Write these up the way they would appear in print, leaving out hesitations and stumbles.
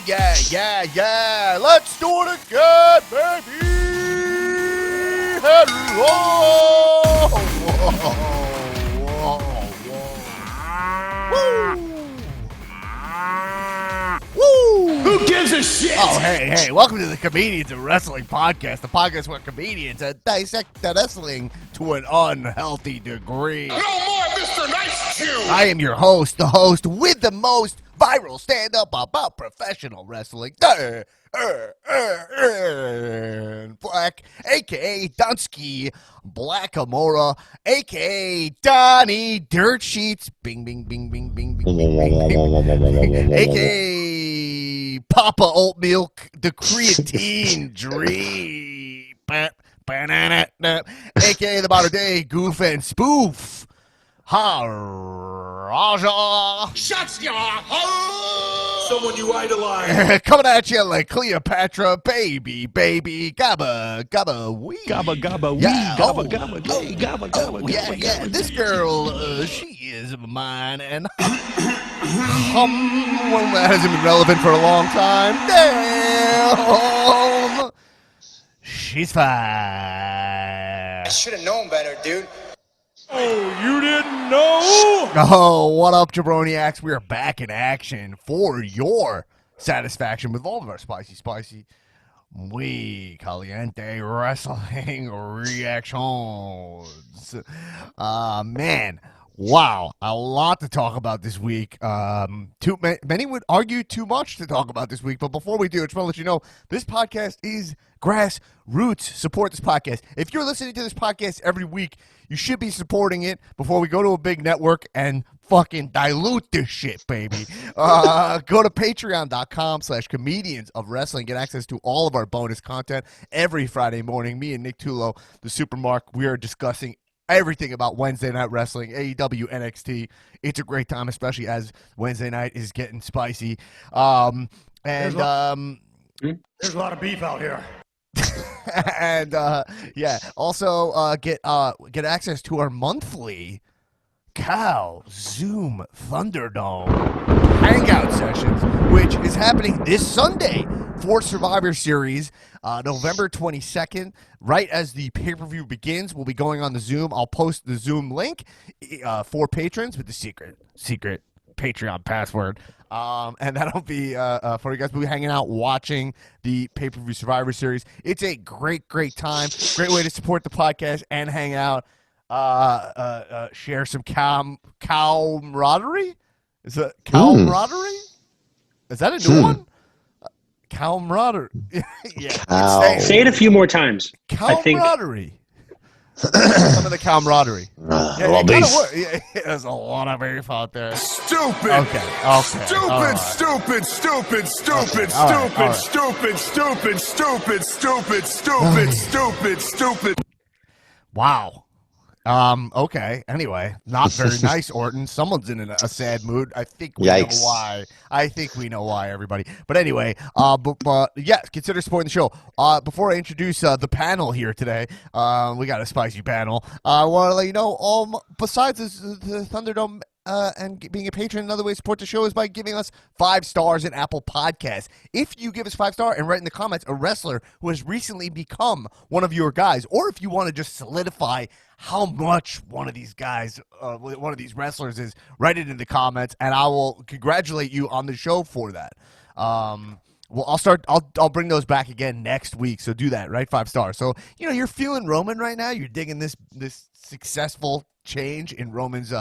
Yeah. Let's do it again, baby. Hello. Whoa. Woo. Who gives a shit? Oh, hey. Welcome to the Comedians of Wrestling podcast, the podcast where comedians dissect the wrestling to an unhealthy degree. No more Mr. Nice Jew. I am your host, the host with the most viral stand-up about professional wrestling, Black, a.k.a. Dunsky Blackamora, a.k.a. Donnie Dirt Sheets, bing, a.k.a. Papa Oat Milk, the creatine dream, a.k.a. the modern day goof and spoof, Raja. Shuts ya. Someone you idolize. Coming at you like Cleopatra, baby, gabba, wee. Gabba, wee, Yeah, gabba, yeah. This girl, she is mine, and one that hasn't been relevant for a long time. Damn, she's fine. I should have known better, dude. Oh, you didn't know? Oh, what up, jabroniacs? We are back in action for your satisfaction with all of our spicy, muy caliente wrestling reactions. Man, wow, a lot to talk about this week. Many would argue too much to talk about this week, but before we do, I just want to let you know this podcast is grassroots. Support this podcast. If you're listening to this podcast every week, you should be supporting it before we go to a big network and fucking dilute this shit, baby. Go to patreon.com/comedians of wrestling. Get access to all of our bonus content every Friday morning. Me and Nick Tullo, the Supermark, we are discussing everything about Wednesday Night Wrestling, AEW, NXT. It's a great time, especially as Wednesday night is getting spicy. There's a lot of beef out here. and also get access to our monthly Zoom Thunderdome hangout sessions, which is happening this Sunday for Survivor Series, November 22nd. Right as the pay-per-view begins, we'll be going on the Zoom. I'll post the Zoom link for patrons with the secret Patreon password. And that'll be for you guys. We'll be hanging out, watching the pay-per-view Survivor Series. It's a great time. Great way to support the podcast and hang out. Share some camaraderie. Is it camaraderie? Is that a new one? Camaraderie. Yeah. Say it a few more times. Camaraderie. Some of the camaraderie. There's a lot of beef out there. Stupid. Okay. Stupid. Wow. Okay. Anyway, not very nice, Orton. Someone's in a sad mood. I think we know why. Everybody. But anyway, but yes, consider supporting the show. Before I introduce the panel here today, we got a spicy panel. I want to let you know, besides the Thunderdome and being a patron, another way to support the show is by giving us 5 stars in Apple Podcasts. If you give us 5 stars and write in the comments a wrestler who has recently become one of your guys, or if you want to just solidify how much one of these guys, one of these wrestlers is, write it in the comments, and I will congratulate you on the show for that. Well, I'll bring those back again next week. So do that, right? 5 stars. So, you're feeling Roman right now. You're digging this successful change in Roman's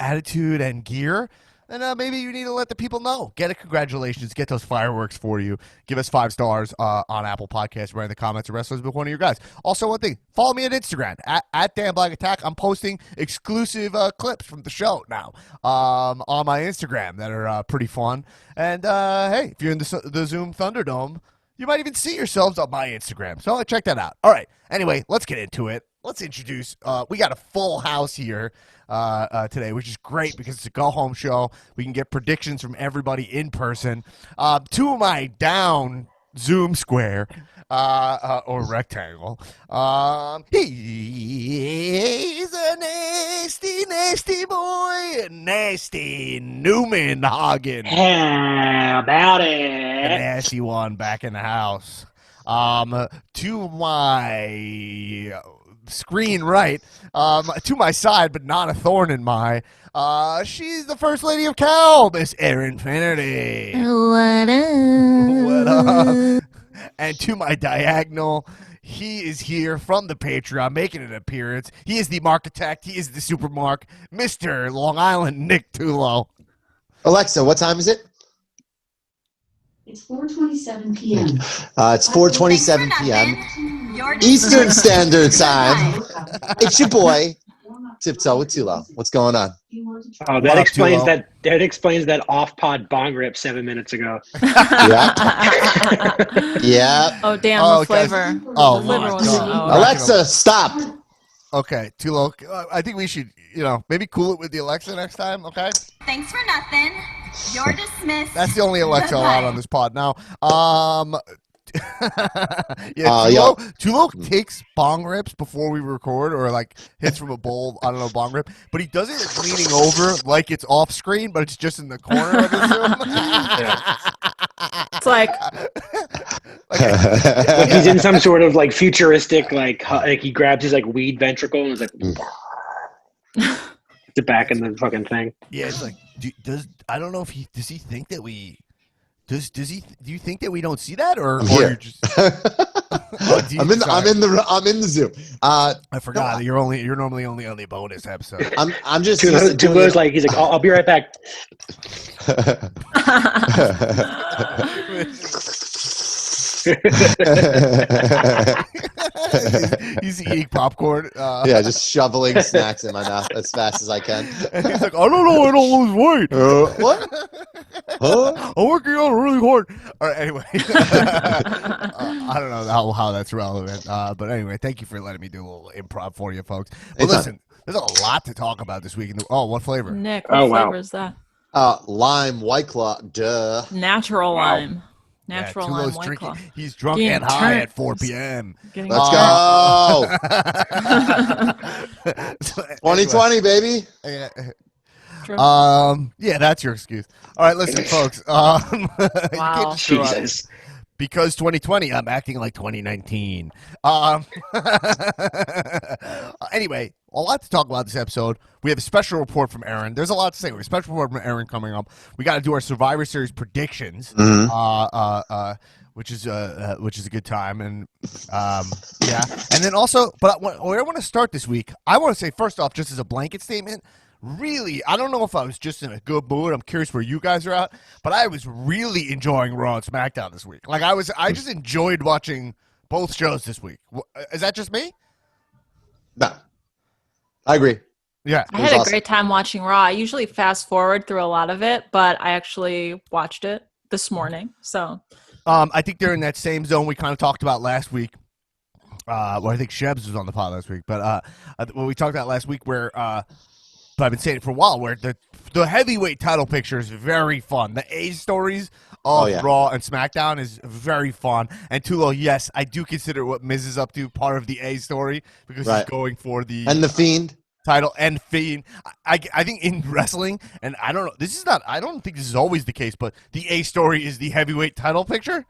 attitude and gear, and maybe you need to let the people know. Get a congratulations, get those fireworks for you. Give us 5 stars on Apple Podcasts, right in the comments of wrestlers with one of your guys. Also, one thing, follow me on Instagram at Dan Black Attack. I'm posting exclusive clips from the show now on my Instagram that are pretty fun. And hey, if you're in the Zoom Thunderdome, you might even see yourselves on my Instagram. So check that out. All right. Anyway, let's get into it. Let's introduce, we got a full house here today, which is great because it's a go-home show. We can get predictions from everybody in person. To my down Zoom square, or rectangle. He's a nasty, nasty boy, nasty Newman Hagen. How about The it? nasty one back in the house. To my screen right, to my side, but not a thorn in my. She's the first lady of Cal, Miss Erin Finnerty. What What up? up? And to my diagonal, he is here from the Patreon, making an appearance. He is the Markitect. He is the Super Mark, Mr. Long Island Nick Tullo. Alexa, what time is it? It's 4:27 p.m. It's 4:27 p.m. Eastern Standard Time. It's your boy, Tiptoe with Tullo. What's going on? Oh, that explains that. That explains that off-pod bong rip 7 minutes ago. Yeah. Yeah. Oh, damn, Oh, the flavor. Oh, The flavor my was- God. oh. Alexa, stop. Okay, Tullo, I think we should, maybe cool it with the Alexa next time, okay? Thanks for nothing. You're dismissed. That's the only Alexa allowed on this pod now. Tullo takes bong rips before we record, or like hits from a bowl, I don't know, bong rip, but he does it leaning over like it's off screen, but it's just in the corner of his room. It's like, Like he's in some sort of like futuristic, like he grabs his like weed ventricle and is like, the back in the fucking thing. Yeah, it's like, I don't know if does he think that we. Do you think that we don't see that, or you're just? I'm in the Zoom. I forgot you're normally only on the bonus episode. I'm just Tullo's like, he's like, I'll be right back. He's eating popcorn. Yeah, just shoveling snacks in my mouth as fast as I can. And he's like, I don't know, I don't lose weight. What? Huh? I'm working out really hard. All right, anyway. I don't know how that's relevant. But anyway, thank you for letting me do a little improv for you folks. But listen, there's a lot to talk about this week. What flavor? Nick, what flavor is that? Lime White Claw. Duh. Natural lime. Natural lime Tullo's White drinking. Claw. He's drunk Getting and high turned. at 4 p.m. Let's go. 2020, baby. True. Yeah, that's your excuse. All right, listen, folks. Wow. Jesus. Because 2020, I'm acting like 2019. Anyway, a lot to talk about this episode. We have a special report from Erin. There's a lot to say. We have a special report from Erin coming up. We got to do our Survivor Series predictions, which is a good time. And yeah, and then also, but where I want to start this week, I want to say first off, just as a blanket statement. Really, I don't know if I was just in a good mood. I'm curious where you guys are at, but I was really enjoying Raw and SmackDown this week. Like I just enjoyed watching both shows this week. Is that just me? No, I agree. Yeah, I had a great time watching Raw. I usually fast forward through a lot of it, but I actually watched it this morning. So, I think they're in that same zone we kind of talked about last week. Well, I think Shebs was on the pod last week, but what we talked about last week where. But I've been saying it for a while, where the heavyweight title picture is very fun. The A stories of Raw and SmackDown is very fun. And Tullo, yes, I do consider what Miz is up to part of the A story because he's going for the and the Fiend title and Fiend. I think in wrestling, and I don't know, I don't think this is always the case, but the A story is the heavyweight title picture,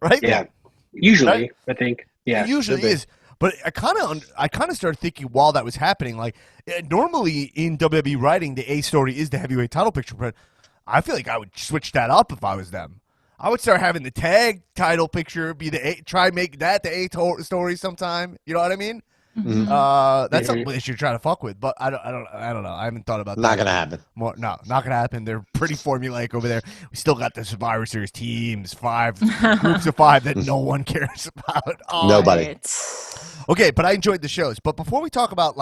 right? Yeah, usually right? I think. Yeah, it usually is. But I kind of started thinking while that was happening, like normally in WWE writing, the A story is the heavyweight title picture, but I feel like I would switch that up if I was them. I would start having the tag title picture be the A. Try make that the A story sometime. You know what I mean? Mm-hmm. That's something they should try to fuck with, but I don't know. I haven't thought about that. Not gonna happen. Not gonna happen. They're pretty formulaic over there. We still got the Survivor Series teams, 5 groups of 5 that no one cares about. Nobody. Okay, but I enjoyed the shows. But before we talk about,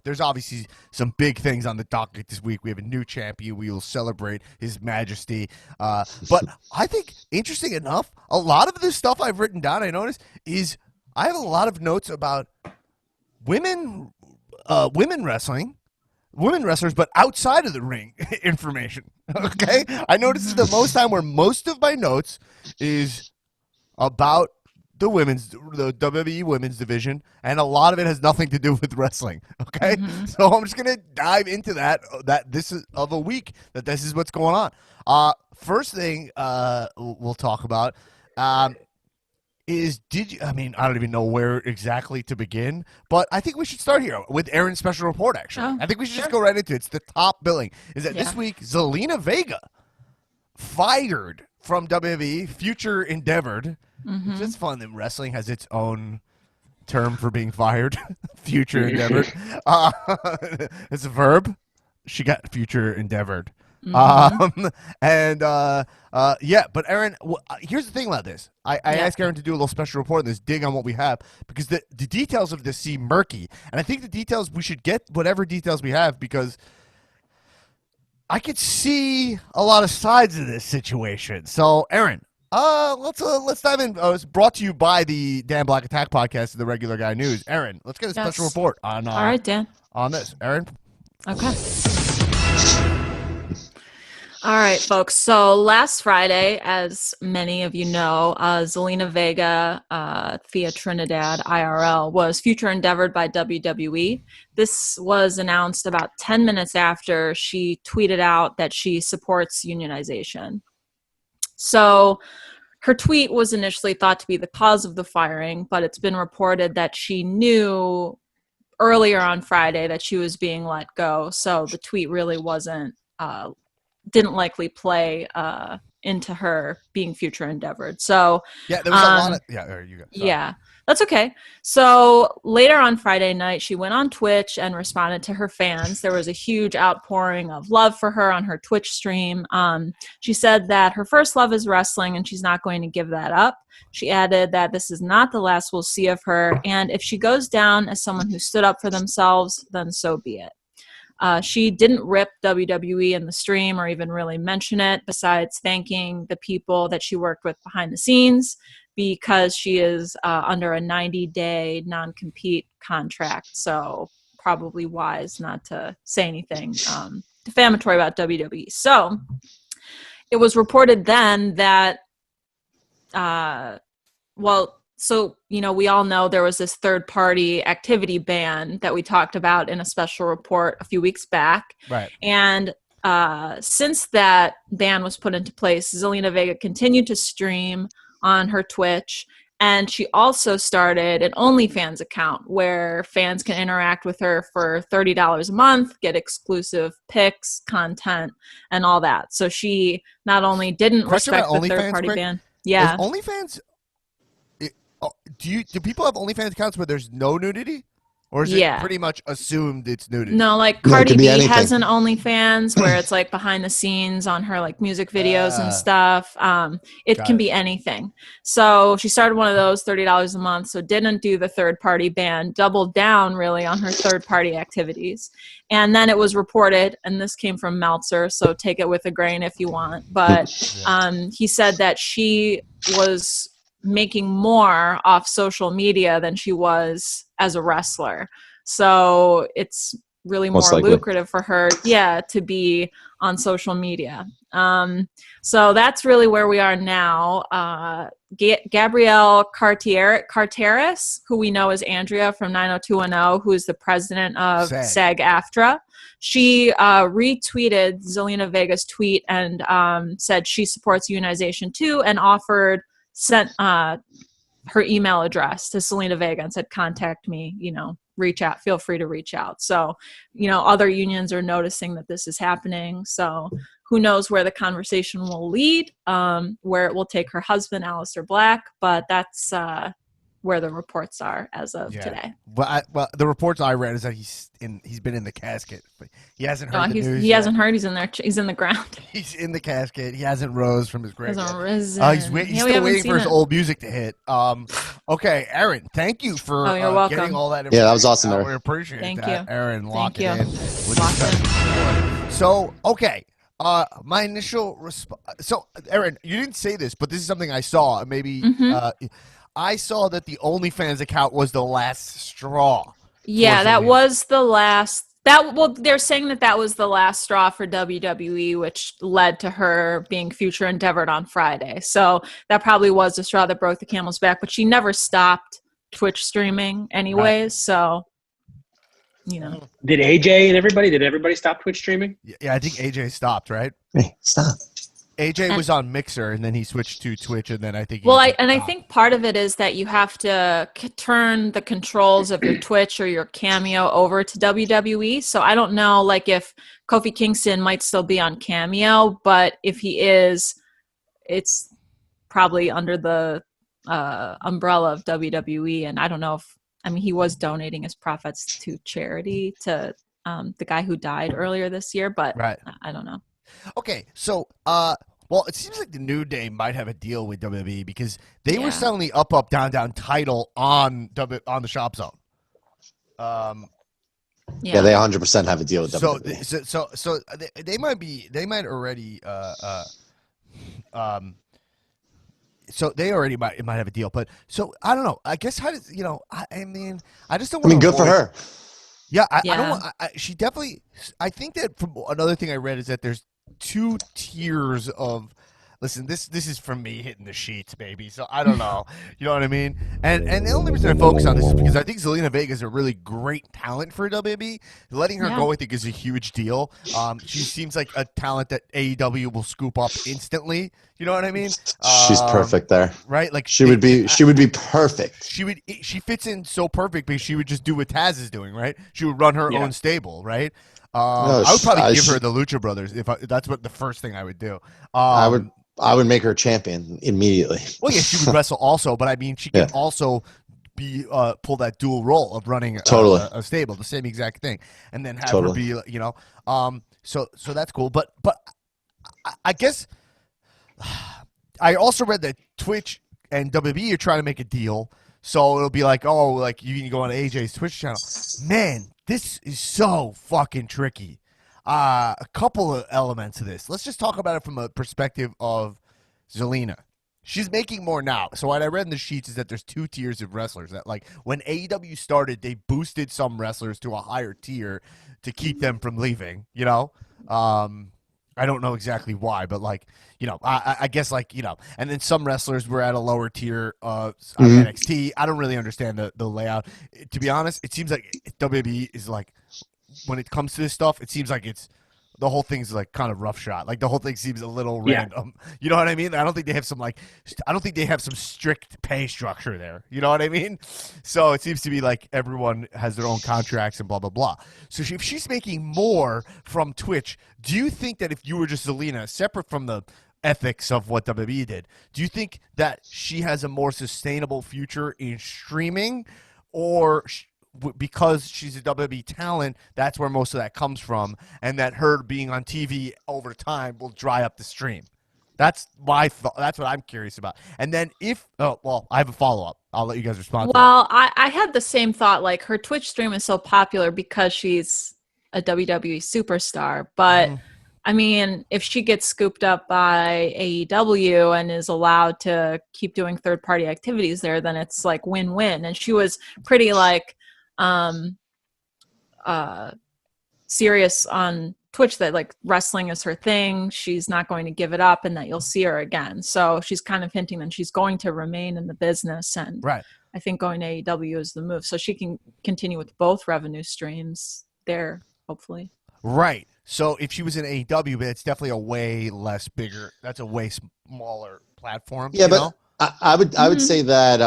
there's obviously some big things on the docket this week. We have a new champion. We will celebrate His Majesty. But I think, interesting enough, a lot of this stuff I've written down, I noticed, is I have a lot of notes about women wrestling, women wrestlers, but outside of the ring information. Okay? I noticed this the most time where most of my notes is about the WWE women's division, and a lot of it has nothing to do with wrestling. Okay, so I'm just gonna dive into that. That this is of a week that this is what's going on. First thing we'll talk about is I don't even know where exactly to begin, but I think we should start here with Erin's special report. Actually, I think we should just go right into it. It's the top billing. Is that this week Zelina Vega fired from WWE, future endeavored. It's just fun that wrestling has its own term for being fired. Future endeavored. It's a verb. She got future endeavored. But Erin, here's the thing about this. I asked Erin to do a little special report on this, dig on what we have, because the details of this seem murky. And I think the details, we should get whatever details we have, because I could see a lot of sides of this situation. So, Erin, let's dive in. It's brought to you by the Dan Black Attack podcast and the Regular Guy News. Erin, let's get a special report on. All right, Dan. On this, Erin. Okay. All right, folks. So last Friday, as many of you know, Zelina Vega, Thea Trinidad, IRL, was future endeavored by WWE. This was announced about 10 minutes after she tweeted out that she supports unionization. So her tweet was initially thought to be the cause of the firing, but it's been reported that she knew earlier on Friday that she was being let go. So the tweet really didn't likely play into her being future endeavored. So yeah, there was a lot of there you go. Sorry. Yeah, that's okay. So later on Friday night, she went on Twitch and responded to her fans. There was a huge outpouring of love for her on her Twitch stream. She said that her first love is wrestling and she's not going to give that up. She added that this is not the last we'll see of her, and if she goes down as someone who stood up for themselves, then so be it. She didn't rip WWE in the stream or even really mention it, besides thanking the people that she worked with behind the scenes, because she is under a 90-day non-compete contract. So probably wise not to say anything defamatory about WWE. So it was reported then that, we all know there was this third-party activity ban that we talked about in a special report a few weeks back. Right. And since that ban was put into place, Zelina Vega continued to stream on her Twitch, and she also started an OnlyFans account where fans can interact with her for $30 a month, get exclusive pics, content, and all that. So she not only didn't respect the third-party ban. Yeah. Is OnlyFans... Do people have OnlyFans accounts where there's no nudity? Or is it pretty much assumed it's nudity? No, like Cardi B has an OnlyFans where it's like behind the scenes on her like music videos and stuff. It can be anything. So she started one of those, $30 a month. So didn't do the third party ban, doubled down really on her third party activities. And then it was reported, and this came from Meltzer, so take it with a grain if you want. But he said that she was making more off social media than she was as a wrestler. So it's really more lucrative for her, to be on social media. So that's really where we are now. Gabrielle Carteris, who we know as Andrea from 90210, who is the president of SAG-AFTRA, she retweeted Zelina Vega's tweet and said she supports unionization too, and sent her email address to Zelina Vega and said, contact me, reach out, feel free to reach out. So, other unions are noticing that this is happening. So who knows where the conversation will lead, where it will take her husband, Aleister Black, but that's where the reports are as of today. Well, the reports I read is that he's been in the casket. He hasn't heard the news. He hasn't heard. He's in there. He's in the ground. He's in the casket. He hasn't rose from his grave. Hasn't risen. He's still waiting for his old music to hit. Okay, Erin, thank you for you're welcome. getting all that information. Yeah, that was awesome, Erin. We appreciate Thank that. you. Erin, lock Thank it you. in. So, okay. My initial response. So, Erin, you didn't say this, but this is something I saw. Maybe I saw that the OnlyFans account was the last straw. Yeah, that was the last They're saying that was the last straw for WWE, which led to her being future endeavored on Friday. So that probably was the straw that broke the camel's back. But she never stopped Twitch streaming, anyways. Right. So, did AJ and everybody? Did everybody stop Twitch streaming? Yeah, I think AJ stopped. Right? Hey, stop. AJ was on Mixer, and then he switched to Twitch, and then I think. I think part of it is that you have to turn the controls of your Twitch or your Cameo over to WWE. So I don't know, like if Kofi Kingston might still be on Cameo, but if he is, it's probably under the umbrella of WWE. And I don't know he was donating his profits to charity to the guy who died earlier this year, but right. I don't know. Okay, so well, it seems like the New Day might have a deal with WWE because they were selling the up, up, down, down title on the Shop Zone. Yeah, they 100% have a deal with WWE. So they might already so they already might have a deal, but so I don't know. I guess how does I just don't. Good for her. Yeah, I don't want. She definitely. I think that from another thing I read is that there's 2 tiers of. Listen, this is from me hitting the sheets, baby. So I don't know, you know what I mean. And the only reason I focus on this is because I think Zelina Vega is a really great talent for WWE. Letting her go, I think, is a huge deal. She seems like a talent that AEW will scoop up instantly. You know what I mean? She's perfect there, right? Like she would be perfect. She fits in so perfect because she would just do what Taz is doing, right? She would run her own stable, right? I would probably give her the Lucha Brothers if that's what the first thing I would do. I would make her champion immediately. Well, yeah, she would wrestle also, but I mean, she can also be pull that dual role of running a stable, the same exact thing, and then have her be, so that's cool. But I guess I also read that Twitch and WWE are trying to make a deal, so it'll be like, you can go on AJ's Twitch channel. Man, this is so fucking tricky. A couple of elements of this. Let's just talk about it from a perspective of Zelina. She's making more now. So what I read in the sheets is that there's 2 tiers of wrestlers. That like when AEW started, they boosted some wrestlers to a higher tier to keep them from leaving. I don't know exactly why, but I guess and then some wrestlers were at a lower tier on NXT. I don't really understand the layout. To be honest, it seems like WWE is like, when it comes to this stuff, it seems like the whole thing's like kind of rough shot. Like the whole thing seems a little random. You know what I mean? I don't think they have some strict pay structure there. You know what I mean? So it seems to be like everyone has their own contracts and blah, blah, blah. So if she's making more from Twitch, do you think that if you were just Zelina, separate from the ethics of what WWE did, do you think that she has a more sustainable future in streaming, or because she's a WWE talent, that's where most of that comes from, and that her being on TV over time will dry up the stream? That's that's what I'm curious about. And then I have a follow-up. I'll let you guys respond. Well, I had the same thought. Like, her Twitch stream is so popular because she's a WWE superstar, but I mean, if she gets scooped up by AEW and is allowed to keep doing third-party activities there, then it's like win-win. And she was pretty serious on Twitch that like wrestling is her thing. She's not going to give it up, and that you'll see her again. So she's kind of hinting that she's going to remain in the business, and I think going to AEW is the move, so she can continue with both revenue streams there, hopefully. Right. So if she was in AEW, but it's definitely a way less bigger. That's a way smaller platform. Yeah, but I would say that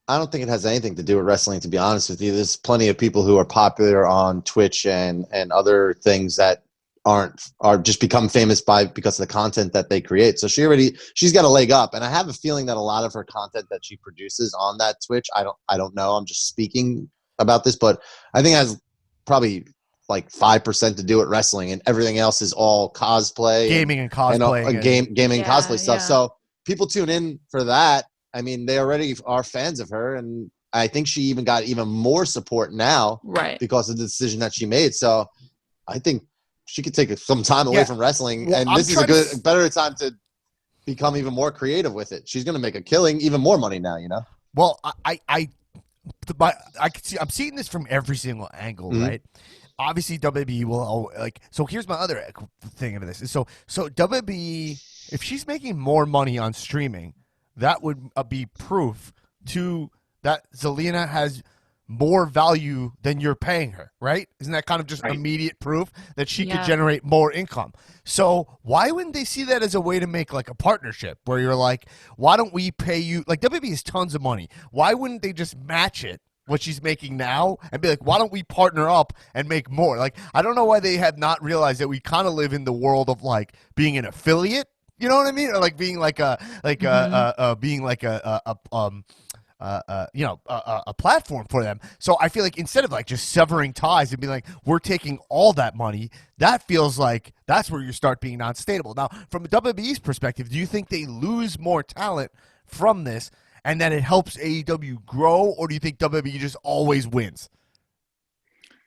I don't think it has anything to do with wrestling, to be honest with you. There's plenty of people who are popular on Twitch and other things that are just become famous because of the content that they create. So she's got a leg up, and I have a feeling that a lot of her content that she produces on that Twitch, I don't know, I'm just speaking about this, but I think it has probably like 5% to do with wrestling, and everything else is all cosplay, gaming and cosplay, gaming and cosplay stuff. So people tune in for that. I mean, they already are fans of her, and I think she even got even more support now, because of the decision that she made. So I think she could take some time away from wrestling, and this is a better time to become even more creative with it. She's going to make a killing, even more money now, you know? Well, I can see, I'm seeing this from every single angle, right? obviously WWE will like. So here's my other thing into this. So WWE, if she's making more money on streaming, that would be proof to that Zelina has more value than you're paying her, right? Isn't that kind of just immediate proof that she could generate more income? So why wouldn't they see that as a way to make like a partnership where you're like, why don't we pay you? Like WWE has tons of money. Why wouldn't they just match it, what she's making now, and be like, why don't we partner up and make more? Like, I don't know why they have not realized that we kind of live in the world of like being an affiliate. You know what I mean? Or like being like a platform for them. So I feel like instead of like just severing ties and being like, we're taking all that money, that feels like that's where you start being unstable. Now, from a WWE's perspective, do you think they lose more talent from this and that it helps AEW grow, or do you think WWE just always wins?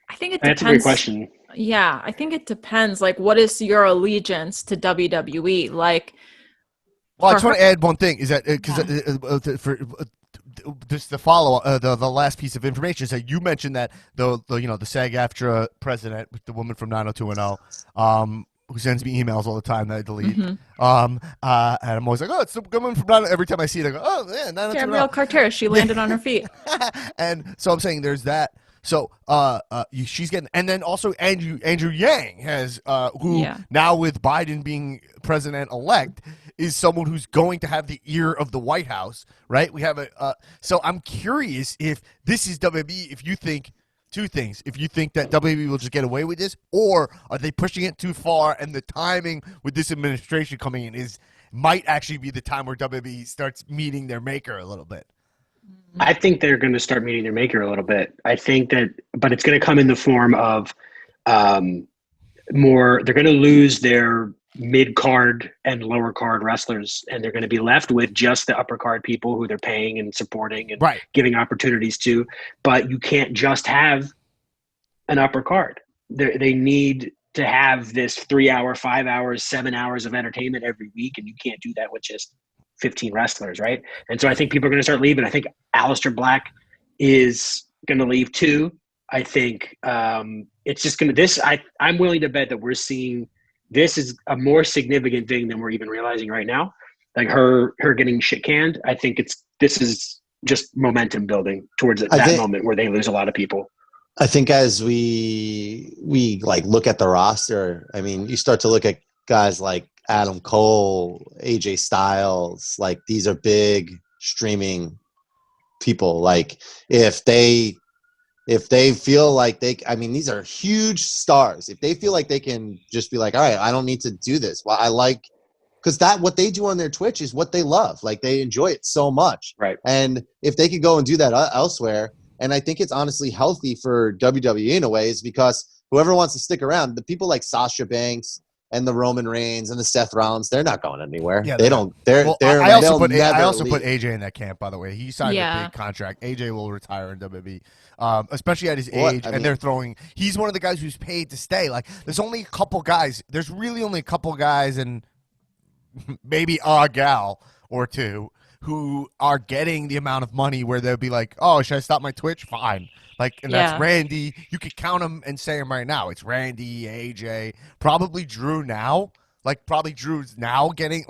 I think it depends. That's a great question. Yeah, I think it depends. Like, what is your allegiance to WWE? Like, well, I just want to add one thing is that because for just the follow the last piece of information is that you mentioned that the SAG-AFTRA president, the woman from 90210, who sends me emails all the time that I delete. And I'm always like, oh, it's the woman from 90210. Every time I see it, I go, oh yeah, 90210. Gabrielle Carteris, she landed on her feet. And so I'm saying there's that. So she's getting, and then also Andrew Yang has who now with Biden being president-elect is someone who's going to have the ear of the White House, right? We have so I'm curious if this is WWE. If you think two things, if you think that WWE will just get away with this, or are they pushing it too far? And the timing with this administration coming in might actually be the time where WWE starts meeting their maker a little bit. I think they're going to start meeting their maker a little bit. I think that, but it's going to come in the form of more. They're going to lose their mid-card and lower-card wrestlers, and they're going to be left with just the upper-card people who they're paying and supporting and giving opportunities to. But you can't just have an upper card. They need to have this 3 hour, 5 hours, 7 hours of entertainment every week, and you can't do that with just 15 wrestlers, right? And so I think people are going to start leaving. I think Aleister Black is going to leave too. I think it's just going to I'm willing to bet that we're seeing this is a more significant thing than we're even realizing right now. Like her getting shit canned. I think this is just momentum building towards that moment where they lose a lot of people. I think as we like look at the roster, I mean, you start to look at guys like Adam Cole, AJ Styles, like these are big streaming people. Like if they feel like these are huge stars. If they feel like they can just be like, all right, I don't need to do this. Well, because what they do on their Twitch is what they love. Like they enjoy it so much. Right. And if they could go and do that elsewhere, and I think it's honestly healthy for WWE in a way, is because whoever wants to stick around, the people like Sasha Banks and the Roman Reigns and the Seth Rollins, they're not going anywhere. Yeah, they don't. I also put AJ in that camp. By the way, he signed a big contract. AJ will retire in WWE, especially at his age. They're throwing. He's one of the guys who's paid to stay. Like, there's only a couple guys. There's really only a couple guys, and maybe a gal or two who are getting the amount of money where they'll be like, "Oh, should I stop my Twitch? Fine." And that's Randy. You could count them and say them right now. It's Randy, AJ, probably Drew now. Like, probably Drew's now getting,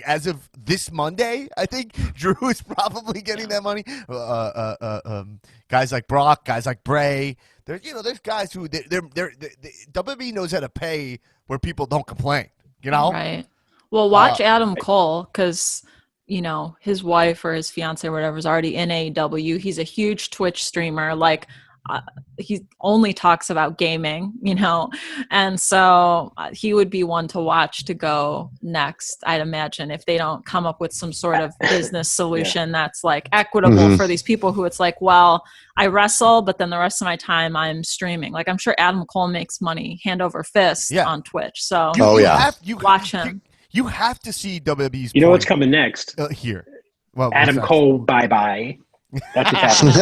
as of this Monday, I think Drew is probably getting that money. Guys like Brock, guys like Bray. There's guys who, WWE knows how to pay where people don't complain, Right. Well, watch Adam Cole, because his wife or his fiance or whatever is already in AEW. He's a huge Twitch streamer. Like, he only talks about gaming, and so he would be one to watch to go next, I'd imagine, if they don't come up with some sort of business solution that's like equitable for these people who it's like, well, I wrestle, but then the rest of my time I'm streaming. Like, I'm sure Adam Cole makes money hand over fist on Twitch. So watch him. You have to see WWE's. You know what's coming next? Here. Well, Adam Cole, bye-bye. That's what's happening.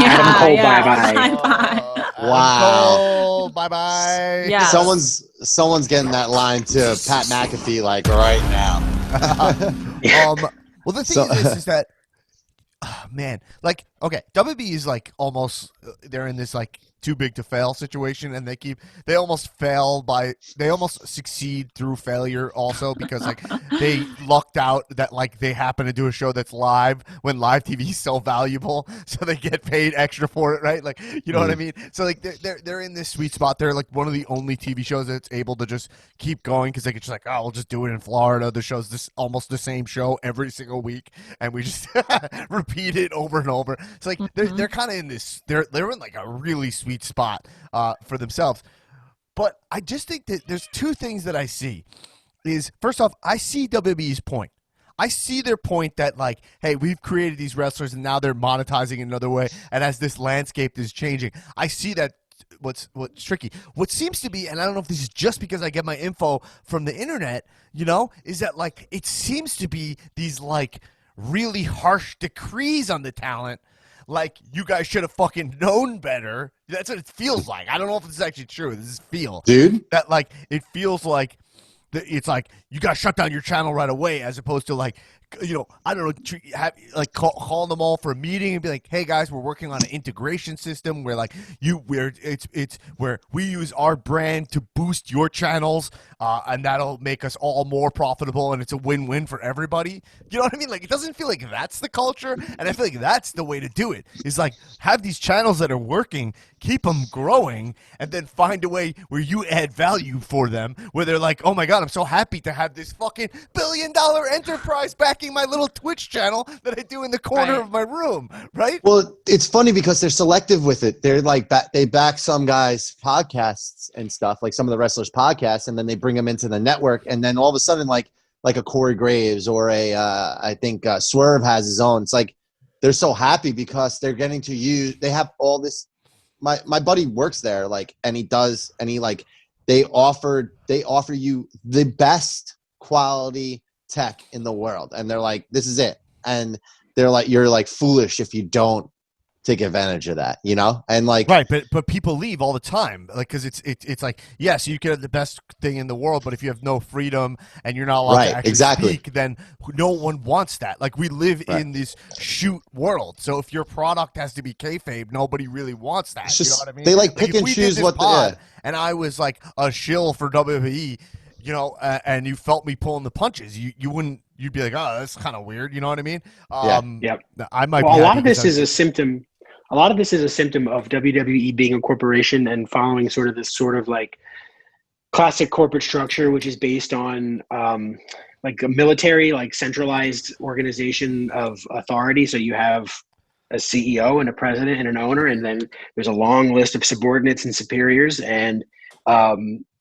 Adam Cole, bye-bye. Wow. Bye-bye. Yeah. Someone's getting that line to Pat McAfee like right now. Well, the thing is that, man, like, okay, WB is like almost, they're in this like too big to fail situation, and they almost succeed through failure also, because like they lucked out that like they happen to do a show that's live when live TV is so valuable, so they get paid extra for it, right? Like, you know what I mean? So like they're in this sweet spot. They're like one of the only TV shows that's able to just keep going, because they could just like, oh, we'll just do it in Florida. The show's almost the same show every single week, and we just repeat it over and over. It's like they're kind of in this. They're in like a really sweet spot for themselves. But I just think that there's two things that I see. Is first off, I see WWE's point. I see their point that like, hey, we've created these wrestlers and now they're monetizing in another way. And as this landscape is changing, I see that what's tricky. What seems to be, and I don't know if this is just because I get my info from the internet, you know, is that like it seems to be these like really harsh decrees on the talent. Like, you guys should have fucking known better. That's what it feels like. I don't know if this is actually true. This is feel. Dude. That like it feels like it's like you got to shut down your channel right away, as opposed to like, you know, I don't know, call them all for a meeting and be like, hey guys, we're working on an integration system where like it's where we use our brand to boost your channels, and that'll make us all more profitable, and it's a win-win for everybody. You know what I mean? Like, it doesn't feel like that's the culture, and I feel like that's the way to do it. Is like have these channels that are working, keep them growing, and then find a way where you add value for them, where they're like, oh my god, I'm so happy to have this fucking billion-dollar enterprise backing my little Twitch channel that I do in the corner of my room, right? Well, it's funny because they're selective with it. They're like they back some guys' podcasts and stuff, like some of the wrestlers' podcasts, and then they bring them into the network, and then all of a sudden, like a Corey Graves or I think Swerve has his own. It's like they're so happy because they're getting to use. They have all this. My buddy works there, like, and they offer you the best quality tech in the world, and they're like, this is it, and they're like, you're like foolish if you don't take advantage of that, you know? And like, right, but people leave all the time, like, because it's like, yes, you can have the best thing in the world, but if you have no freedom and you're not allowed to actually speak, then no one wants that. Like, we live in this shoot world, so if your product has to be kayfabe, nobody really wants that. Just, you know what I mean? they like pick and choose what and I was like a shill for WWE, you know, and you felt me pulling the punches, you'd be like, oh, that's kind of weird, you know what I mean? Yep. I might. Well, a lot of this is a symptom. A lot of this is a symptom of WWE being a corporation and following sort of this sort of like classic corporate structure, which is based on like a military, like centralized organization of authority. So you have a CEO and a president and an owner, and then there's a long list of subordinates and superiors, and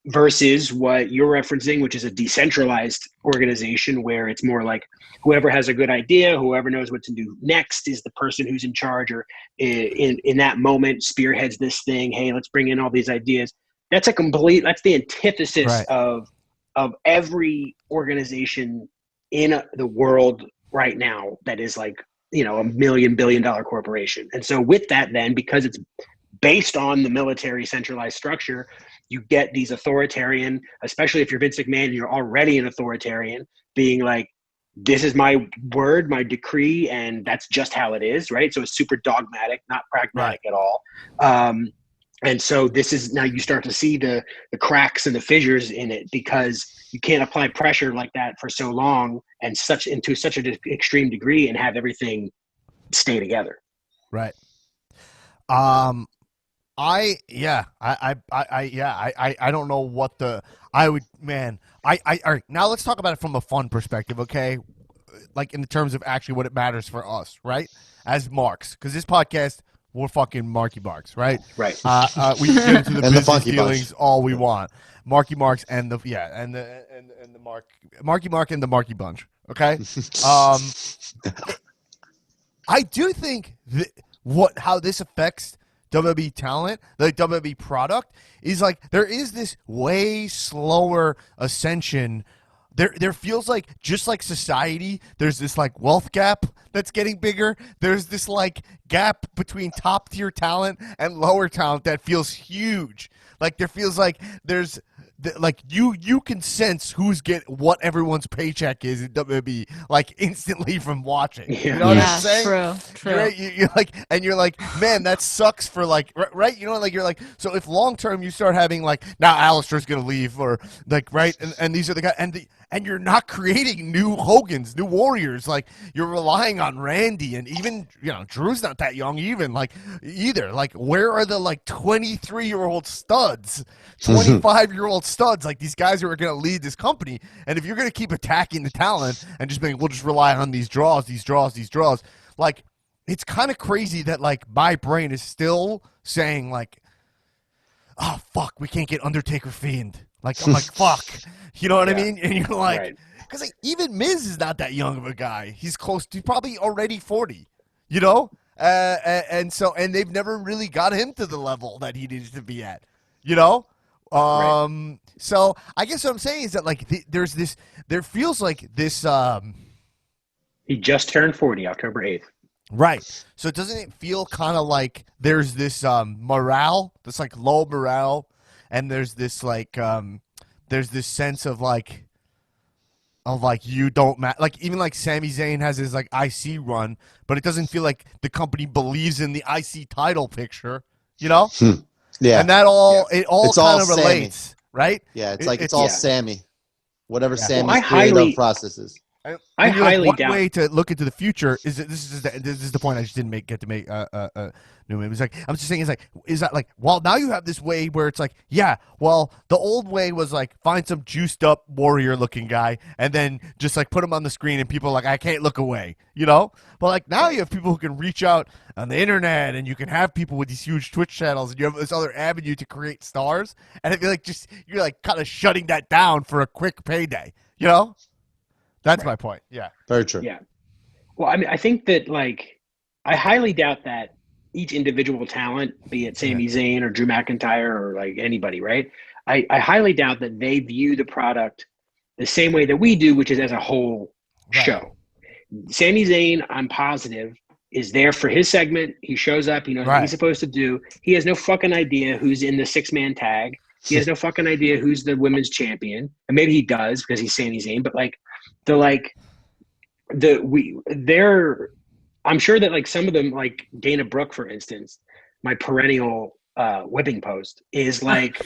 versus what you're referencing, which is a decentralized organization where it's more like whoever has a good idea, whoever knows what to do next is the person who's in charge, or in that moment spearheads this thing. Hey, let's bring in all these ideas. That's the antithesis of every organization in the world right now that is like, you know, $1 billion corporation. And so with that, then, because it's based on the military centralized structure, you get these authoritarian, especially if you're Vince McMahon and you're already an authoritarian, being like, this is my word, my decree, and that's just how it is, right? So it's super dogmatic, not pragmatic at all. And so this is, now you start to see the cracks and the fissures in it, because you can't apply pressure like that for so long and to such an extreme degree and have everything stay together. Right. I don't know what all right, now let's talk about it from a fun perspective, okay? Like, in the terms of actually what it matters for us, right? As marks, because this podcast, we're fucking Marky Marks, right? Right. We can get into the and business the dealings bunch. all we want. Marky Marks and the Marky Mark and the Marky Bunch, okay? I do think that how this affects WWE talent, the WWE product, is like there is this way slower ascension. There feels like, just like society, there's this like wealth gap that's getting bigger. There's this like gap between top tier talent and lower talent that feels huge. Like, there feels like there's like you can sense what everyone's paycheck is in WWE like instantly from watching. You know what I'm saying? True. Right? You're like, and you're like, man, that sucks for like, right? You know, like you're like, so if long term you start having like, now Alistair's gonna leave, or like, right, and these are the guys, and you're not creating new Hogans, new Warriors, like you're relying on Randy, and even Drew's not that young even like either. Like, where are the like 23-year-old studs, 25-year-old studs, like these guys who are going to lead this company? And if you're going to keep attacking the talent and just being, we'll just rely on these draws, like it's kind of crazy that like my brain is still saying like, oh fuck, we can't get Undertaker Fiend. Like I'm like fuck, you know what I mean? And you're like, because like, even Miz is not that young of a guy. He's close to probably already 40, you know. And they've never really got him to the level that he needs to be at, you know. So I guess what I'm saying is that like there feels like this. He just turned 40, October 8th. Right. So doesn't it feel kind of like there's this morale, this like low morale, and there's this like there's this sense of like you don't matter. Like even like Sami Zayn has his like IC run, but it doesn't feel like the company believes in the IC title picture, you know? Yeah. And that it all kind of relates, Sammy. Right? Yeah, it's all Sammy. Whatever Sammy's well, creative process is. I highly doubt. One way to look into the future is that this is the point I just didn't get to make. Newman, it was like I'm just saying is that like, well, now you have this way where it's like, yeah, well, the old way was like find some juiced up warrior looking guy and then just like put him on the screen and people are like, I can't look away, you know. But like now you have people who can reach out on the internet and you can have people with these huge Twitch channels and you have this other avenue to create stars, and I feel like you're like kind of shutting that down for a quick payday, you know. That's my point. Yeah. Very true. Yeah. Well, I mean, I think that like I highly doubt that each individual talent, be it Sami Zayn or Drew McInytre or like anybody, right? I highly doubt that they view the product the same way that we do, which is as a whole show. Sami Zayn, I'm positive, is there for his segment. He shows up. He knows what he's supposed to do. He has no fucking idea who's in the 6-man tag. He has no fucking idea who's the women's champion. And maybe he does because he's Sami Zayn, but like, I'm sure that like some of them, like Dana Brooke, for instance, my perennial whipping post is like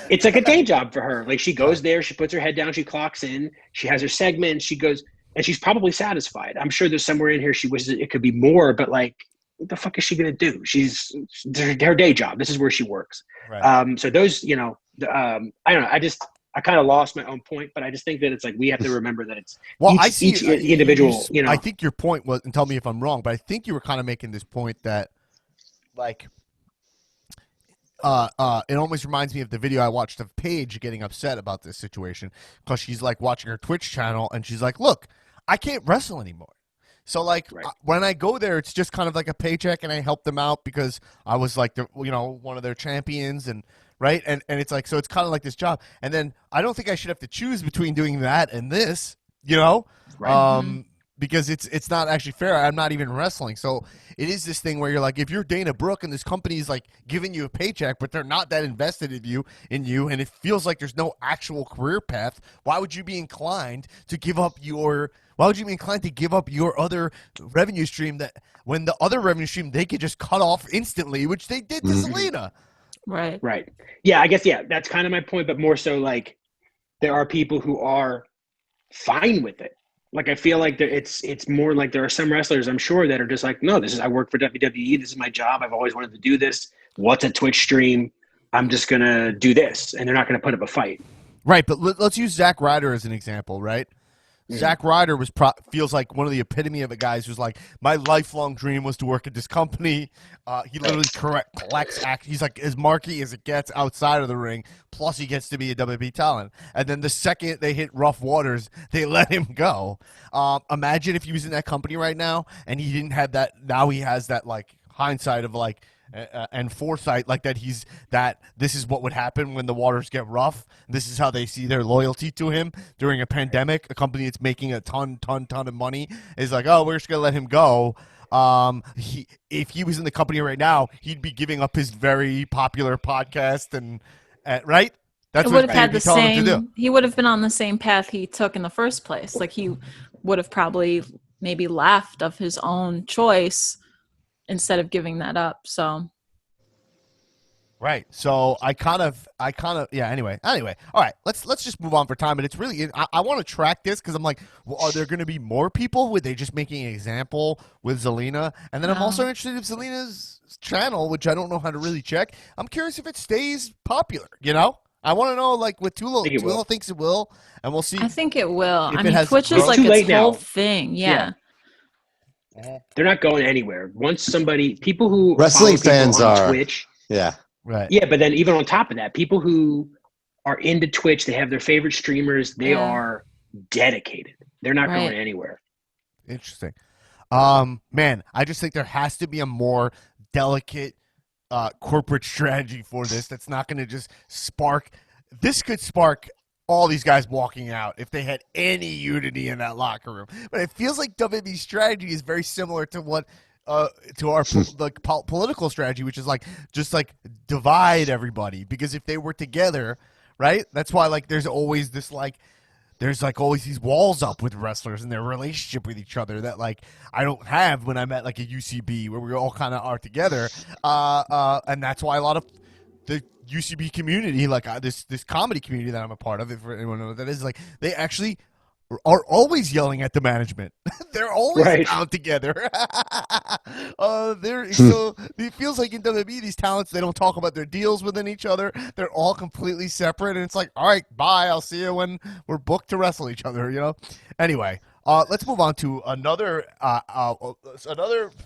it's like a day job for her. Like she goes there, she puts her head down, she clocks in, she has her segment, she goes, and she's probably satisfied. I'm sure there's somewhere in here she wishes it could be more, but like, what the fuck is she gonna do? She's her day job. This is where she works. So those, I don't know. I kind of lost my own point, but I just think that it's like we have to remember that it's each individual. I think your point was, and tell me if I'm wrong, but I think you were kind of making this point that, like, it almost reminds me of the video I watched of Paige getting upset about this situation because she's like watching her Twitch channel and she's like, "Look, I can't wrestle anymore." So like when I go there, it's just kind of like a paycheck, and I help them out because I was like one of their champions, and right, and it's like, so it's kind of like this job, and then I don't think I should have to choose between doing that and this, because it's not actually fair. I'm not even wrestling, so it is this thing where you're like, if you're Dana Brooke and this company is like giving you a paycheck, but they're not that invested in you, and it feels like there's no actual career path, why would you be inclined to give up your other revenue stream, that when the other revenue stream they could just cut off instantly, which they did to Zelina? Right. Yeah, I guess, that's kind of my point, but more so like there are people who are fine with it. Like I feel like it's more like there are some wrestlers, I'm sure, that are just like, no, I work for WWE. This is my job. I've always wanted to do this. What's a Twitch stream? I'm just going to do this. And they're not going to put up a fight. Right, but let's use Zack Ryder as an example, right? Zack Ryder feels like one of the epitome of a guys who's like, my lifelong dream was to work at this company. He literally collects act. He's like as marky as it gets outside of the ring. Plus, he gets to be a WWE talent. And then the second they hit rough waters, they let him go. Imagine if he was in that company right now and he didn't have that. Now he has that like hindsight of like. And foresight, like that this is what would happen when the waters get rough. This is how they see their loyalty to him during a pandemic. A company that's making a ton of money is like, oh, we're just gonna let him go. If he was in the company right now, he'd be giving up his very popular podcast and right. That's it what would have had the told him to do. same. He would have been on the same path he took in the first place. Like he would have probably maybe left of his own choice instead of giving that up. So. Right. So I kind of, yeah. Anyway. All right. Let's just move on for time. And it's really, I want to track this because I'm like, well, are there going to be more people? Would they just making an example with Zelina? And then I'm also interested in Zelina's channel, which I don't know how to really check. I'm curious if it stays popular. You know, I want to know like what Tullo thinks it will, and we'll see. I think it will. I mean, Twitch is like its whole thing. Yeah. They're not going anywhere. Once people who wrestling fans on are Twitch. Yeah. Right. Yeah, but then even on top of that, people who are into Twitch, they have their favorite streamers. They are dedicated. They're not going anywhere. Interesting. Man, I just think there has to be a more delicate corporate strategy for this. That's not going to just spark. This could spark all these guys walking out if they had any unity in that locker room. But it feels like WWE's strategy is very similar to what. To our political strategy, which is just divide everybody, because if they were together, right? That's why there's always this always these walls up with wrestlers and their relationship with each other that I don't have when I'm at a UCB where we all kind of are together, and that's why a lot of the UCB community, this comedy community that I'm a part of, if anyone knows what that is, they actually are always yelling at the management. They're always out together. So it feels like in WWE, these talents, they don't talk about their deals within each other. They're all completely separate, and it's like, all right, bye. I'll see you when we're booked to wrestle each other. You know. Anyway, let's move on to another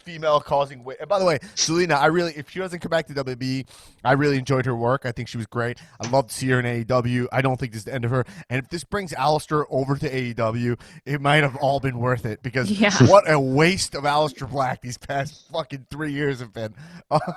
female causing weight. And by the way, Zelina, if she doesn't come back to WWE, I really enjoyed her work. I think she was great. I'd love to see her in AEW. I don't think this is the end of her. And if this brings Aleister over to AEW, it might have all been worth it, because what a waste of Aleister Black these past fucking 3 years have been.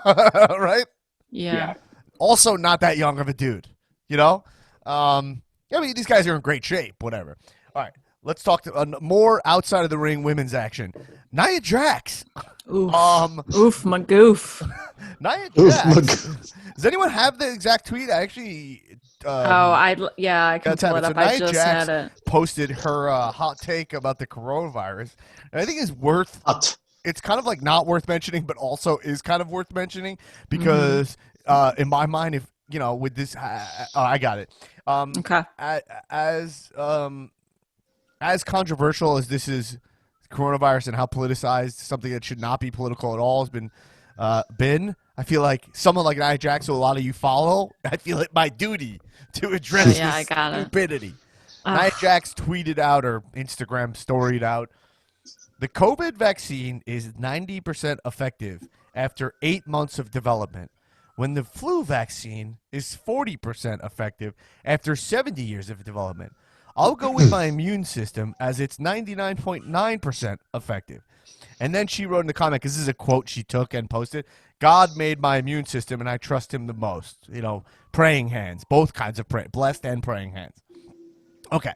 Right? Yeah. Also, not that young of a dude. You know? I mean, these guys are in great shape. Whatever. All right. Let's talk to more outside of the ring women's action. Nia Jax. Oof, my goof. Nia Jax. Does anyone have the exact tweet? I actually. I can pull it up. I just Jax had it. Posted her hot take about the coronavirus. And I think it's worth. It's kind of not worth mentioning, but also is kind of worth mentioning because, in my mind, if with this, I got it. Okay. As controversial as this is, coronavirus and how politicized something that should not be political at all has been, I feel like someone like Nia Jax, who a lot of you follow, I feel it my duty to address this stupidity. Nia Jax tweeted out or Instagram storied out, the COVID vaccine is 90% effective after 8 months of development, when the flu vaccine is 40% effective after 70 years of development. I'll go with my immune system as it's 99.9% effective. And then she wrote in the comment, because this is a quote she took and posted, God made my immune system and I trust him the most. Praying hands, both kinds of blessed and praying hands. Okay.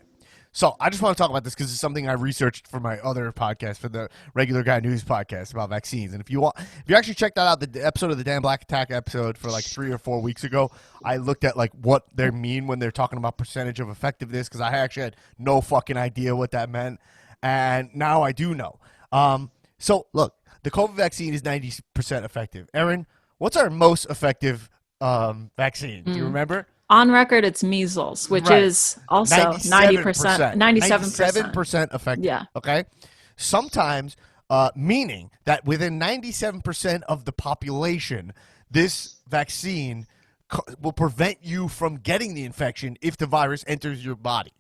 So I just want to talk about this because it's something I researched for my other podcast, for the Regular Guy News podcast about vaccines. And if you actually check that out, the episode of the Dan Black Attack episode for 3 or 4 weeks ago, I looked at what they mean when they're talking about percentage of effectiveness, because I actually had no fucking idea what that meant, and now I do know. So look, the COVID vaccine is 90% effective. Erin, what's our most effective vaccine? Do you remember? On record, it's measles, which is also 90%, 97% effective. Yeah. Okay. Sometimes, meaning that within 97% of the population, this vaccine will prevent you from getting the infection if the virus enters your body.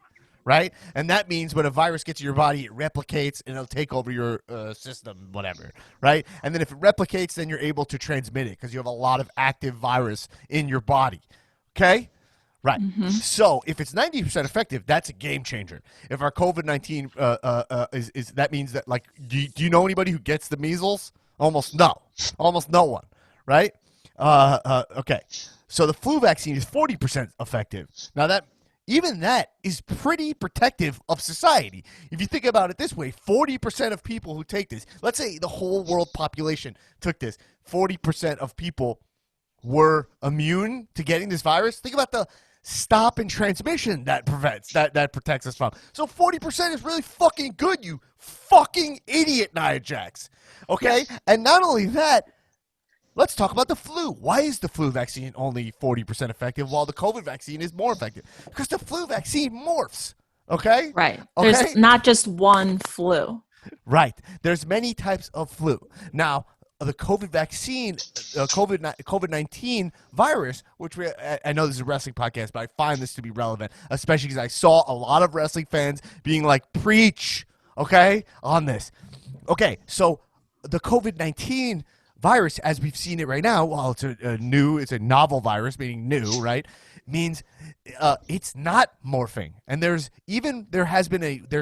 Right? And that means when a virus gets in your body, it replicates and it'll take over your system, whatever. Right? And then if it replicates, then you're able to transmit it because you have a lot of active virus in your body. Okay? Right. Mm-hmm. So if it's 90% effective, that's a game changer. If our COVID-19 is that means that do you know anybody who gets the measles? Almost no one. Right? Okay. So the flu vaccine is 40% effective. Now that is pretty protective of society. If you think about it this way, 40% of people who take this, let's say the whole world population took this, 40% of people were immune to getting this virus. Think about the stopping transmission that protects us from. So 40% is really fucking good, you fucking idiot, Nia Jax. Okay? Yes. And not only that, let's talk about the flu. Why is the flu vaccine only 40% effective while the COVID vaccine is more effective? Because the flu vaccine morphs. Okay? Right. Okay? There's not just one flu. Right. There's many types of flu. Now, the COVID vaccine, COVID-19 virus, which I know this is a wrestling podcast, but I find this to be relevant, especially because I saw a lot of wrestling fans being like, preach, okay, on this. Okay, so the COVID-19 virus, as we've seen it right now, while it's it's a novel virus, meaning new, right, means it's not morphing. And they're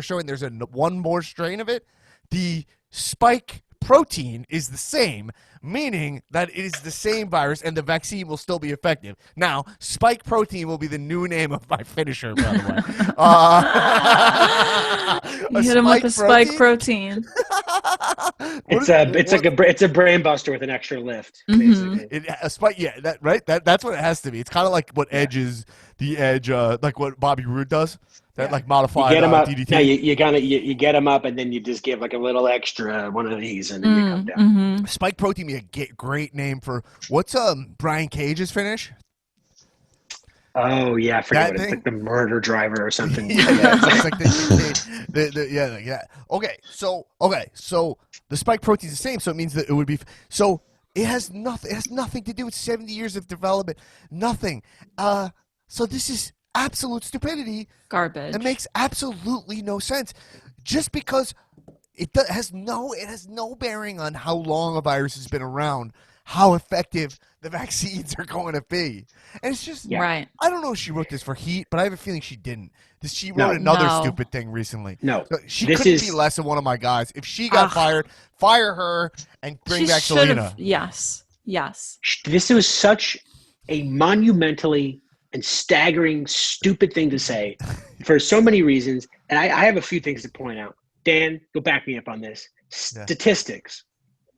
showing there's one more strain of it. The spike protein is the same, meaning that it is the same virus and the vaccine will still be effective. Now, spike protein will be the new name of my finisher, by the way. You hit him with the spike protein. It's a brain buster with an extra lift, basically. A spike, yeah, that's what it has to be. It's kind of like what Edge is, the Edge, like what Bobby Roode does. That like modified you get him up, DDT. No, you get him up, and then you just give like a little extra one of these, and then you come down. Mm-hmm. Spike protein be a great name for what's Brian Cage's finish? Oh yeah, I forget what it's like, the murder driver or something. It's like yeah. Okay, so the spike protein is the same, so it means that it would be so. It has nothing to do with 70 years of development. Nothing. So this is absolute stupidity. Garbage. It makes absolutely no sense. Just because it has no bearing on how long a virus has been around, how effective the vaccines are going to be. And it's just, right. I don't know if she wrote this for heat, but I have a feeling she didn't. She wrote another stupid thing recently. No. So she couldn't be less than one of my guys. If she got fired, fire her and bring back Zelina. Yes. This was such a monumentally and staggering, stupid thing to say for so many reasons. And I have a few things to point out. Dan, go back me up on this. Statistics.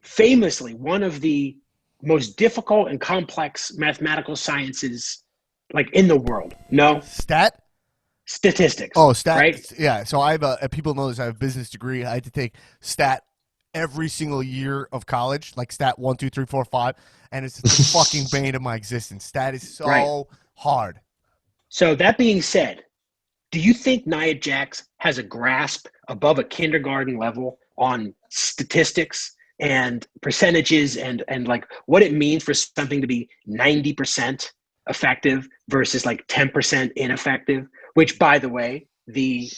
Famously, one of the most difficult and complex mathematical sciences like in the world. No? Statistics. Oh, stat. Right? Yeah. So I have people know this. I have a business degree. I had to take stat every single year of college, like stat 1, 2, 3, 4, 5. And it's the fucking bane of my existence. Stat is so hard. So that being said, do you think Nia Jax has a grasp above a kindergarten level on statistics and percentages and like what it means for something to be 90% effective versus like 10% ineffective, which by the way, the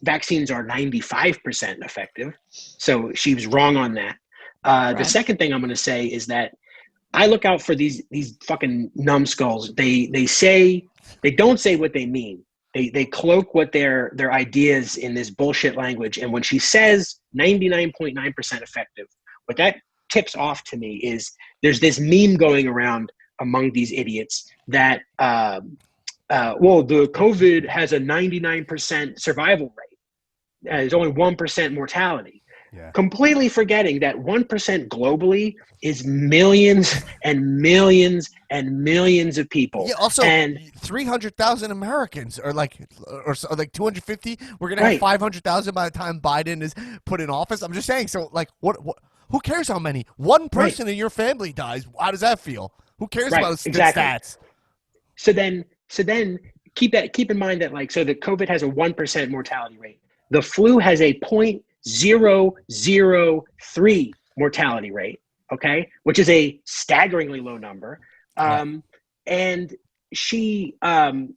vaccines are 95% effective. So she was wrong on that. The second thing I'm going to say is that I look out for these fucking numbskulls. They don't say what they mean. They cloak what their ideas in this bullshit language. And when she says 99.9% effective, what that tips off to me is there's this meme going around among these idiots that the COVID has a 99% survival rate. There's only 1% mortality. Yeah. Completely forgetting that 1% globally is millions and millions and millions of people. Yeah, also, and 300,000 Americans or like 250. We're gonna have 500,000 by the time Biden is put in office. I'm just saying. So, like, what? Who cares how many? One person in your family dies. How does that feel? Who cares about the stats? So then keep in mind that like the COVID has a 1% mortality rate. The flu has a 0.003 mortality rate, okay, which is a staggeringly low number. And she, my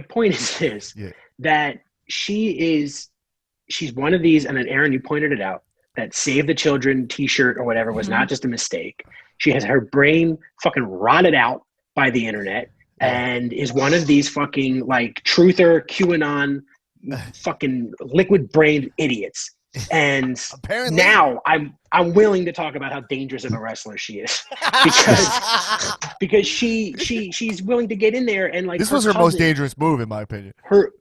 point is this, that she's one of these, and then Erin, you pointed it out, that Save the Children t-shirt or whatever was not just a mistake. She has her brain fucking rotted out by the internet and is one of these fucking like truther QAnon fucking liquid-brained idiots. And apparently now I'm willing to talk about how dangerous of a wrestler she is because she's willing to get in there and like this was her most dangerous move in my opinion. Her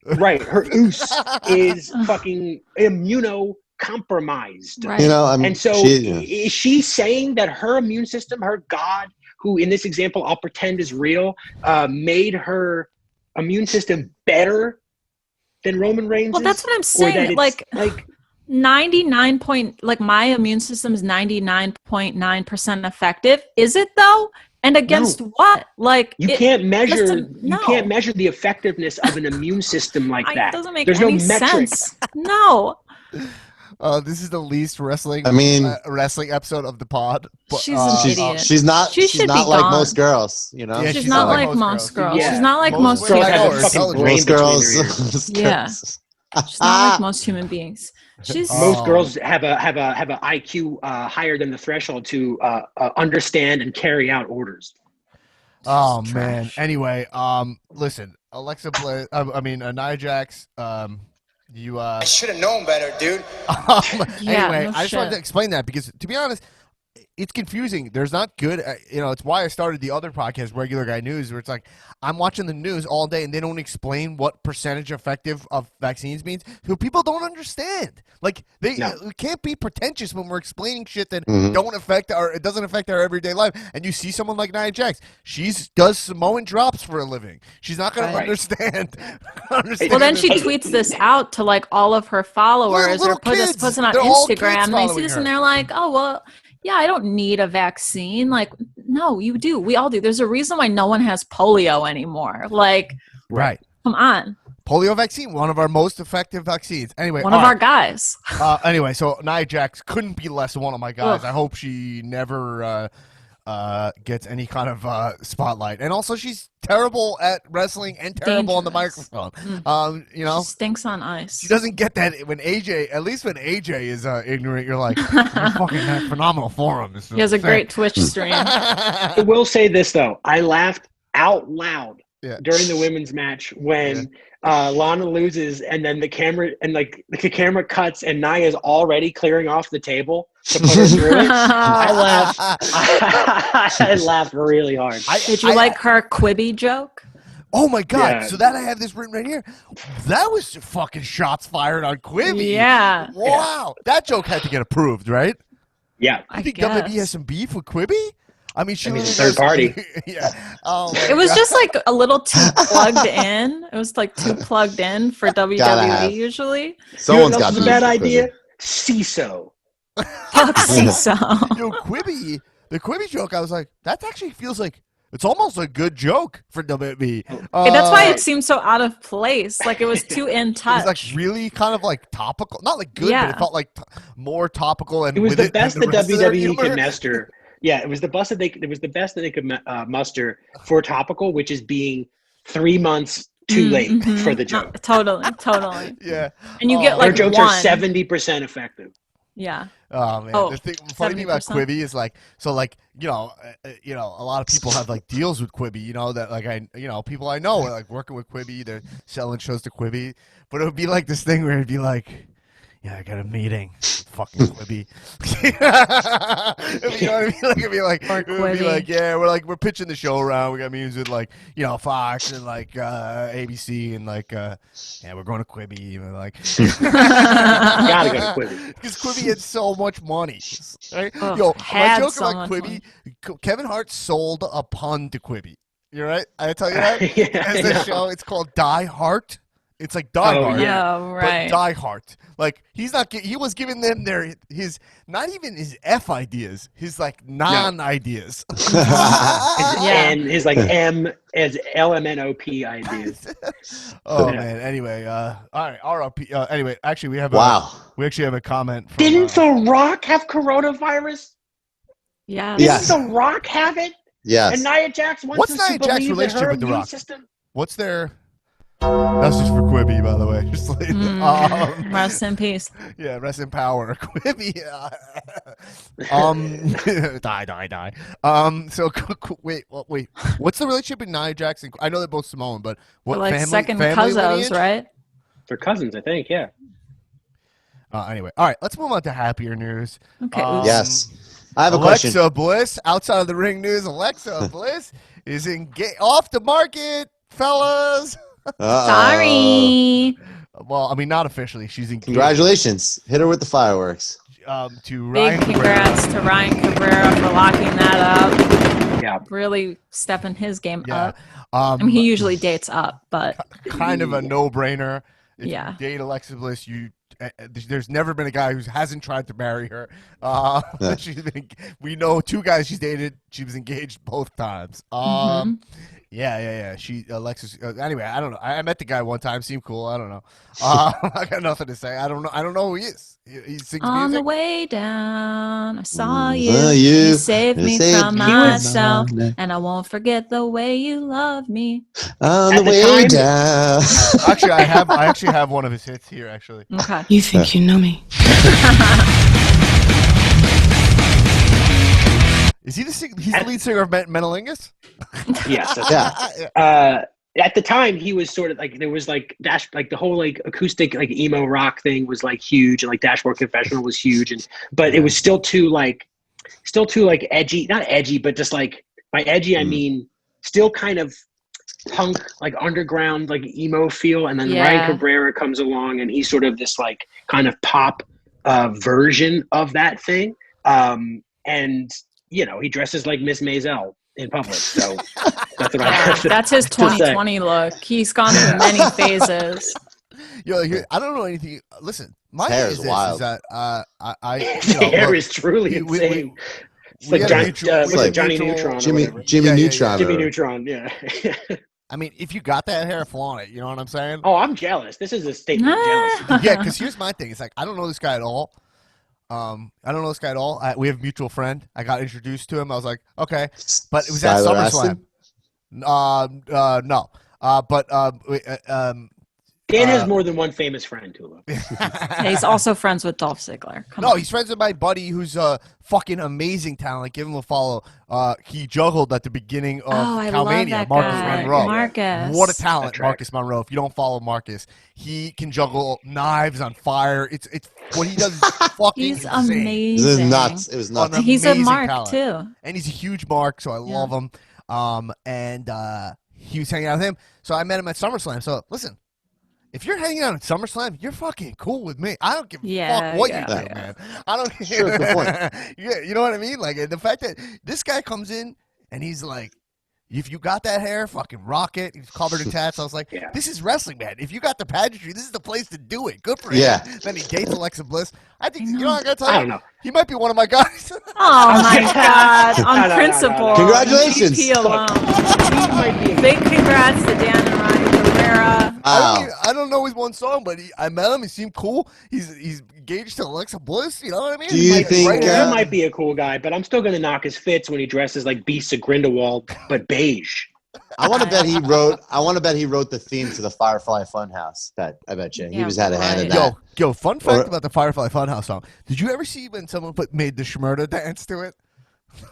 oos is fucking immunocompromised. Right. You know, and so is she saying that her immune system, her God, who in this example I'll pretend is real, made her immune system better than Roman Reigns? Well, that's what I'm saying. Like 99 point, like my immune system is 99.9% effective. Is it though? And against what? Like you can't measure the effectiveness of an immune system like that. It doesn't make There's any no metric. sense. No. This is the least wrestling. Wrestling episode of the pod. But, she's an idiot. She's not like most girls, you know. Yeah, she's not like most girls. Yeah. She's not like most girls. humans. Most girls. Yeah. She's not like most human beings. Most girls have a IQ higher than the threshold to understand and carry out orders. Oh man. Anyway, listen, Alexa Bliss. Nia Jax. You. I should have known better, dude. Anyway, I just wanted to explain that because, to be honest, it's confusing. There's not good. It's why I started the other podcast, Regular Guy News, where it's like I'm watching the news all day and they don't explain what percentage effective of vaccines means. So people don't understand. Like we can't be pretentious when we're explaining shit that it doesn't affect our everyday life. And you see someone like Nia Jax, she does Samoan drops for a living. She's not going to understand. Well, then she tweets this out to like all of her followers or puts it on Instagram, and they see this and they're like, oh well. Yeah, I don't need a vaccine. Like, no, you do. We all do. There's a reason why no one has polio anymore. Like, right. Come on. Polio vaccine, one of our most effective vaccines. Anyway, one of our guys. Anyway, so Nia Jax couldn't be less one of my guys. I hope she never gets any kind of spotlight. And also, she's terrible at wrestling and terrible on the microphone. She stinks on ice. She doesn't get that when AJ. At least when AJ is ignorant, you're like, you're fucking that phenomenal for him. He has a great Twitch stream. I will say this though, I laughed out loud during the women's match when Lana loses, and then the camera cuts, and Nia's already clearing off the table to put her through it. I laughed really hard. Did you like her Quibi joke? Oh my god! Yeah. So that I have this written right here. That was fucking shots fired on Quibi. Yeah. Wow. That joke had to get approved, right? Yeah. I think WWE has some beef with Quibi. I mean, third party. Yeah. Oh, it was just like a little too plugged in. It was like too plugged in for WWE usually. Someone's got a bad idea. CISO. Fuck CISO. Quibi. The Quibi joke. I was like, that actually feels like it's almost a good joke for WWE. That's why it seemed so out of place. Like it was too in touch. It was like really kind of like topical. Not like good, but it felt like more topical. And it was the best that WWE could muster. Yeah, it was the best that they could muster for topical, which is being 3 months too late for the joke. Totally. Yeah, and you get like their jokes are 70% effective. Yeah. Oh man, the funny thing about Quibi is like, so like a lot of people have like deals with Quibi. That like people I know are like working with Quibi. They're selling shows to Quibi, but it would be like this thing where it'd be like, yeah, I got a meeting. Fucking Quibi. You know what I mean? Like it'd be like, yeah, we're pitching the show around. We got meetings with like, Fox and like ABC and like we're going to Quibi. And like gotta go to Quibi. Because Quibi had so much money. Right? My joke about Quibi, Kevin Hart sold a pun to Quibi. You're right? I tell you that? As the show, it's called Die Hart. It's like Die Hard, right. But Die Hard. Like he was giving them his not even his F ideas, his like non-ideas. And his like M as LMNOP ideas. Man. Anyway, all right. RLP. Anyway, actually, we have we actually have a comment. From, Didn't The Rock have coronavirus? Yeah. Didn't The Rock have it? Yes. And Nia Jax wants us to believe that her immune system. What's their? That's just for Quibi, by the way. Just like, rest in peace. Yeah, rest in power, Quibi. Die. So wait. What's the relationship with Nia Jax and I know they're both Samoan, but what like family? Second family cousins, lineage? right? They're cousins, I think. Yeah. Anyway, all right. Let's move on to happier news. Okay. Yes. I have a Alexa question. Bliss, outside of the ring news, Alexa Bliss is off the market, fellas. Sorry. Well, I mean, not officially. She's engaged. Congratulations. Hit her with the fireworks. to Big Ryan congrats Cabrera. to Ryan Cabrera for locking that up. Yeah. Really stepping his game Yeah. up. I mean, he usually dates up, but kind of a no-brainer. If yeah. you date Alexa Bliss, there's never been a guy who hasn't tried to marry her. We know 2 guys she's dated. She was engaged both times. Yeah. Alexis. Anyway, I don't know. I met the guy one time. Seemed cool. I don't know. I got nothing to say. I don't know who he is. He sings on music. the way down, I saw you. You saved me from myself, and I won't forget the way you love me. On the way down. Actually, I actually have one of his hits here. Actually. Okay. You think you know me? Is he he's the lead singer of Metalingus? Yes. Yeah. At the time, he was sort of like, there was like the whole like acoustic like emo rock thing was like huge, and like Dashboard Confessional was huge, but it was still too edgy, not edgy, but just like by edgy I mean still kind of punk, like underground, like emo feel. And then Ryan Cabrera comes along, and he's sort of this like kind of pop version of that thing, and he dresses like Miss Maisel in public, so that's what I have to, that's his 2020 look. He's gone through many phases. I don't know anything. Listen, my hair is wild. Is that hair is truly insane. It's like Johnny Neutron. Jimmy Neutron. Jimmy Neutron. Yeah. I mean, if you got that hair, flaunt it. You know what I'm saying? Oh, I'm jealous. This is a statement of jealousy. Yeah, because here's my thing. It's like I don't know this guy at all. We have a mutual friend. I got introduced to him. I was like, okay, but it was at SummerSlam. No. Dan has more than one famous friend, Tullo. He's also friends with Dolph Ziggler. He's friends with my buddy who's a fucking amazing talent. Give him a follow. He juggled at the beginning of Calmania. Marcus Monroe. What a talent, Marcus Monroe. If you don't follow Marcus, he can juggle knives on fire. It's what he does is fucking He's insane. amazing. It was nuts. It was nuts. He's a mark talent. too. And he's a huge mark, so I love him. And he was hanging out with him. So I met him at SummerSlam. So listen. If you're hanging out at SummerSlam, you're fucking cool with me. I don't give a fuck what you do, man. I don't. Sure, good point. Yeah, you know what I mean. Like the fact that this guy comes in and he's like, "If you got that hair, fucking rock it." He's covered in tats. I was like, "This is wrestling, man. If you got the pageantry, this is the place to do it. Good for him." Yeah. Then he dates Alexa Bliss. I think I gotta tell you, I don't know. He might be one of my guys. Oh my God! On principle. Congratulations. GP alone. Big congrats to Dan and Ryan Cabrera. I don't know his one song, but I met him. He seemed cool. He's engaged to Alexa Bliss. You know what I mean? Do you think he might be a cool guy? But I'm still gonna knock his fits when he dresses like Beasts of Grindelwald, but beige. I want to bet he wrote the theme to the Firefly Funhouse. I bet you he had a hand in that. Yo, fun fact about the Firefly Funhouse song. Did you ever see when someone made the Schmurda dance to it?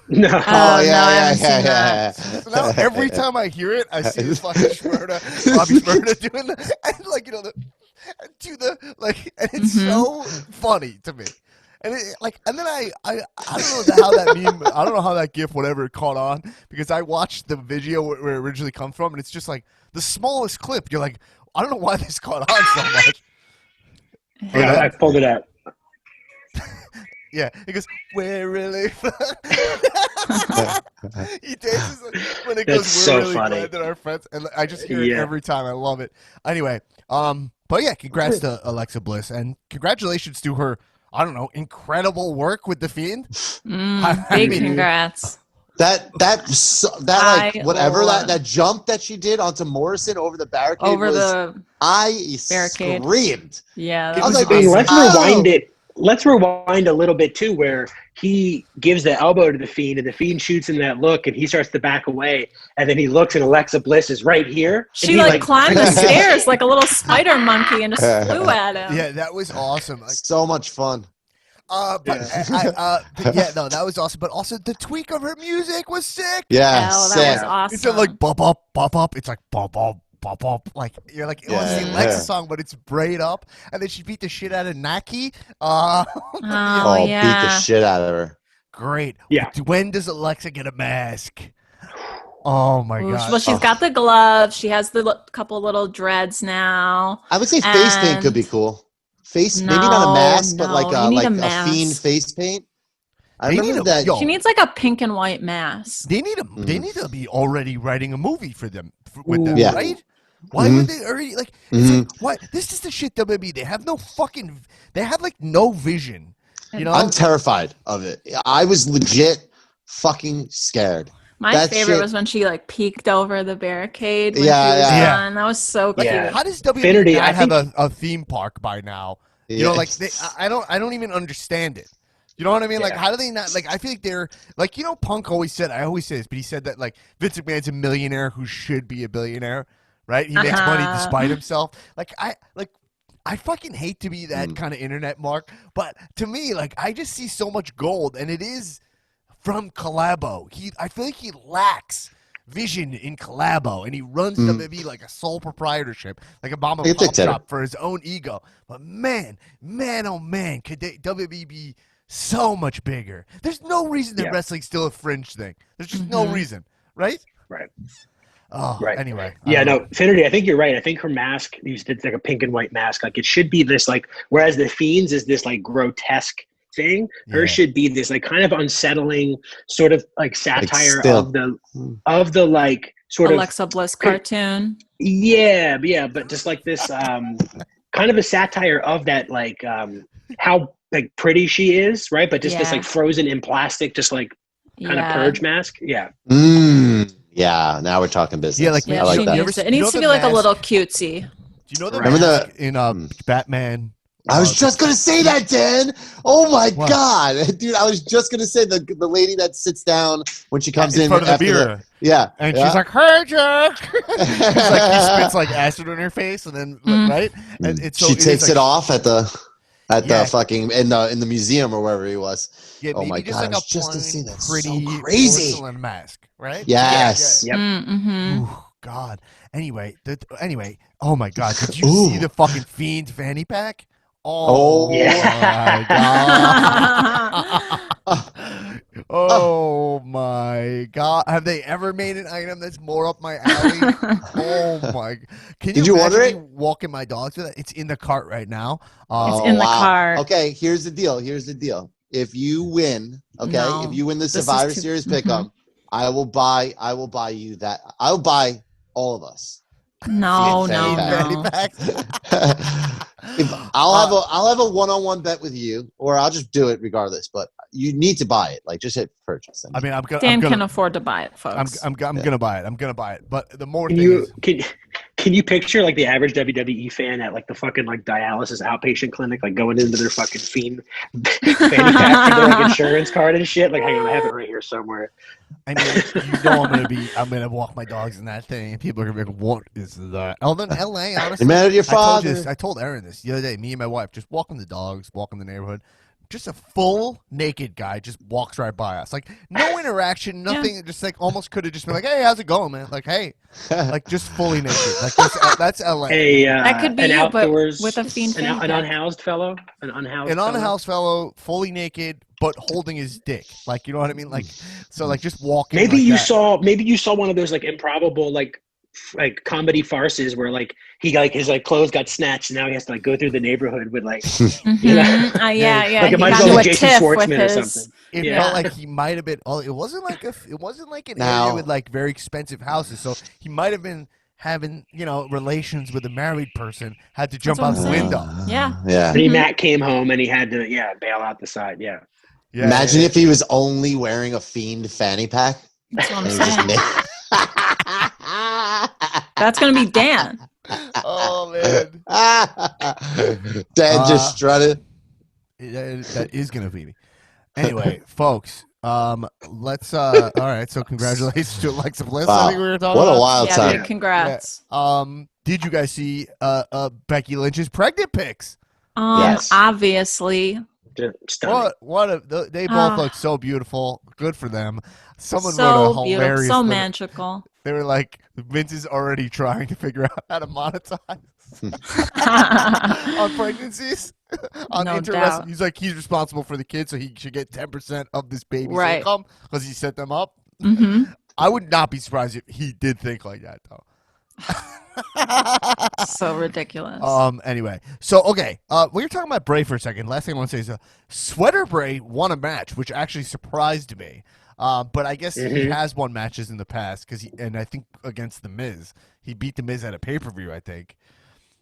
No. Yeah. So now every time I hear it, I see this fucking Bobby Schmurda doing and it's so funny to me. And then I don't know how that meme, I don't know how that GIF, whatever, caught on, because I watched the video where it originally comes from, and it's just like the smallest clip. You're like, I don't know why this caught on so much. Yeah, I pulled it out. Yeah, he goes, "We're really fun." He dances when it goes, "We're really glad that our friends," and I just hear it every time. I love it. Anyway, but yeah, congrats to Alexa Bliss, and congratulations to her. I don't know, incredible work with the Fiend. Big congrats. That jump that she did onto Morrison over the barricade screamed. Yeah, I was like, let's rewind it. Let's rewind a little bit too, where he gives the elbow to the Fiend, and the Fiend shoots him that look, and he starts to back away, and then he looks, and Alexa Bliss is right here. She climbed the stairs like a little spider monkey and just flew at him. Yeah, that was awesome. So much fun. That was awesome. But also the tweak of her music was sick. Yeah, that was awesome. It's like bop up. It's like bop up. Like you're like, it was the Alexa song, but it's braid up, and then she beat the shit out of Naki. Beat the shit out of her. Great. Yeah. When does Alexa get a mask? Oh my god. Well, she's got the gloves. She has the couple little dreads now. I would say face paint could be cool. face, maybe not a mask, but like a a fiend face paint. I They remember need that. She needs like a pink and white mask. They need to be already writing a movie for them with them, Yeah. right? Why would they already like? It's like what? This is the shit WWE. They have no fucking. They have like no vision. You know, I'm terrified of it. I was legit fucking scared. My favorite was when she like peeked over the barricade when she was done. That was so cute. How does WWE not have a theme park by now? You know, like I don't even understand it. You know what I mean? Like, how do they not? Like, I feel like they're like, you know, Punk always said. I always say this, but he said that like Vince McMahon's a millionaire who should be a billionaire, right? He makes money despite himself. I fucking hate to be that kind of internet mark, but to me, like, I just see so much gold, and it is from Collabo. I feel like he lacks vision in Collabo, and he runs WWE like a sole proprietorship, like a bomb and pop shop for his own ego. But man, oh man, could WWE be so much bigger? There's no reason that wrestling's still a fringe thing. There's just no reason, right? Right. Oh, right. Anyway. Finnerty, I think you're right. I think her mask, it's like a pink and white mask. Like it should be this like, whereas the Fiend's is this like grotesque thing, hers should be this like kind of unsettling sort of like satire of the like sort Alexa Bliss cartoon. Yeah, but just like this kind of a satire of that like how like pretty she is, right? But just this like frozen in plastic, just like kind of purge mask. Yeah. Yeah, now we're talking business. Yeah, like I like that. It needs to be like a little cutesy. Do you know the mask in Batman? I was just gonna say that, Dan. Oh my god, dude! I was just gonna say the lady that sits down when she comes in front of the beer. And she's like, "Hey, Jack." It's like he spits like acid on her face, and then right, and it's so she takes it off at the fucking in the museum or wherever he was. Yeah, oh my just god, like I was just gonna say that. Pretty so crazy porcelain mask, right? Yes. Yep. Ooh, God. Anyway, oh my god, did you see the fucking Fiend fanny pack? Oh my god. Oh my god. Have they ever made an item that's more up my alley? Oh my. Did you order it? Walking my dogs with it? It's in the cart right now. It's in the cart. Okay, here's the deal. If you win, if you win the Survivor Series pick'em, I will buy you that. I'll buy all of us. No. I'll have a one-on-one bet with you, or I'll just do it regardless. But you need to buy it. Like, just hit purchase. I mean, Dan can afford to buy it, folks. I'm gonna buy it. I'm gonna buy it. But the more can you picture like the average WWE fan at like the fucking like dialysis outpatient clinic, like going into their fucking Fiend fanny pack for their like insurance card and shit? Like, hang on, I have it right here somewhere. I mean, you know, I'm gonna walk my dogs in that thing, and people are gonna be like, "What is that?" Although in LA, honestly, you mad at your father? I told Erin this the other day. Me and my wife just walking the dogs, walking the neighborhood. Just a full naked guy just walks right by us. Like, no interaction, nothing. Just like almost could have just been like, "Hey, how's it going, man?" Like, "Hey," like just fully naked. Like that's LA. That could be you, outdoors, but with a Fiend an unhoused fellow, an unhoused fellow, fully naked, but holding his dick. Like, you know what I mean? Like, so like just walking. Maybe you saw one of those like improbable like comedy farces where like he like his like clothes got snatched and now he has to like go through the neighborhood with like you know like it might as well be Jason Schwartzman or something. It felt like he might have been. Oh, it wasn't like an area with like very expensive houses. So he might have been having relations with a married person. Had to jump out the window. Yeah. And Matt came home and he had to bail out the side. Yeah. Imagine if he was only wearing a Fiend fanny pack. That's what I'm saying. That's gonna be Dan. Oh man. Dan just strutted. That is gonna be me. Anyway, folks. Let's. All right. So congratulations to Alexa Bliss. Wow. I think we were talking. What about. a wild time! Big congrats. Yeah. Did you guys see Becky Lynch's pregnant pics? Yes. Stunning. Obviously. They both look so beautiful. Good for them. Someone so wrote a hilarious beautiful, so magical. They were like, Vince is already trying to figure out how to monetize on pregnancies. On No interest. doubt. He's like, he's responsible for the kids, so he should get 10% of this baby's Right. income because he set them up. Mm-hmm. I would not be surprised if he did think like that, though. So ridiculous. Anyway, so okay. We were talking about Bray for a second. Last thing I want to say is, Sweater Bray won a match, which actually surprised me. But I guess he has won matches in the past and I think against the Miz, he beat the Miz at a pay-per-view, I think.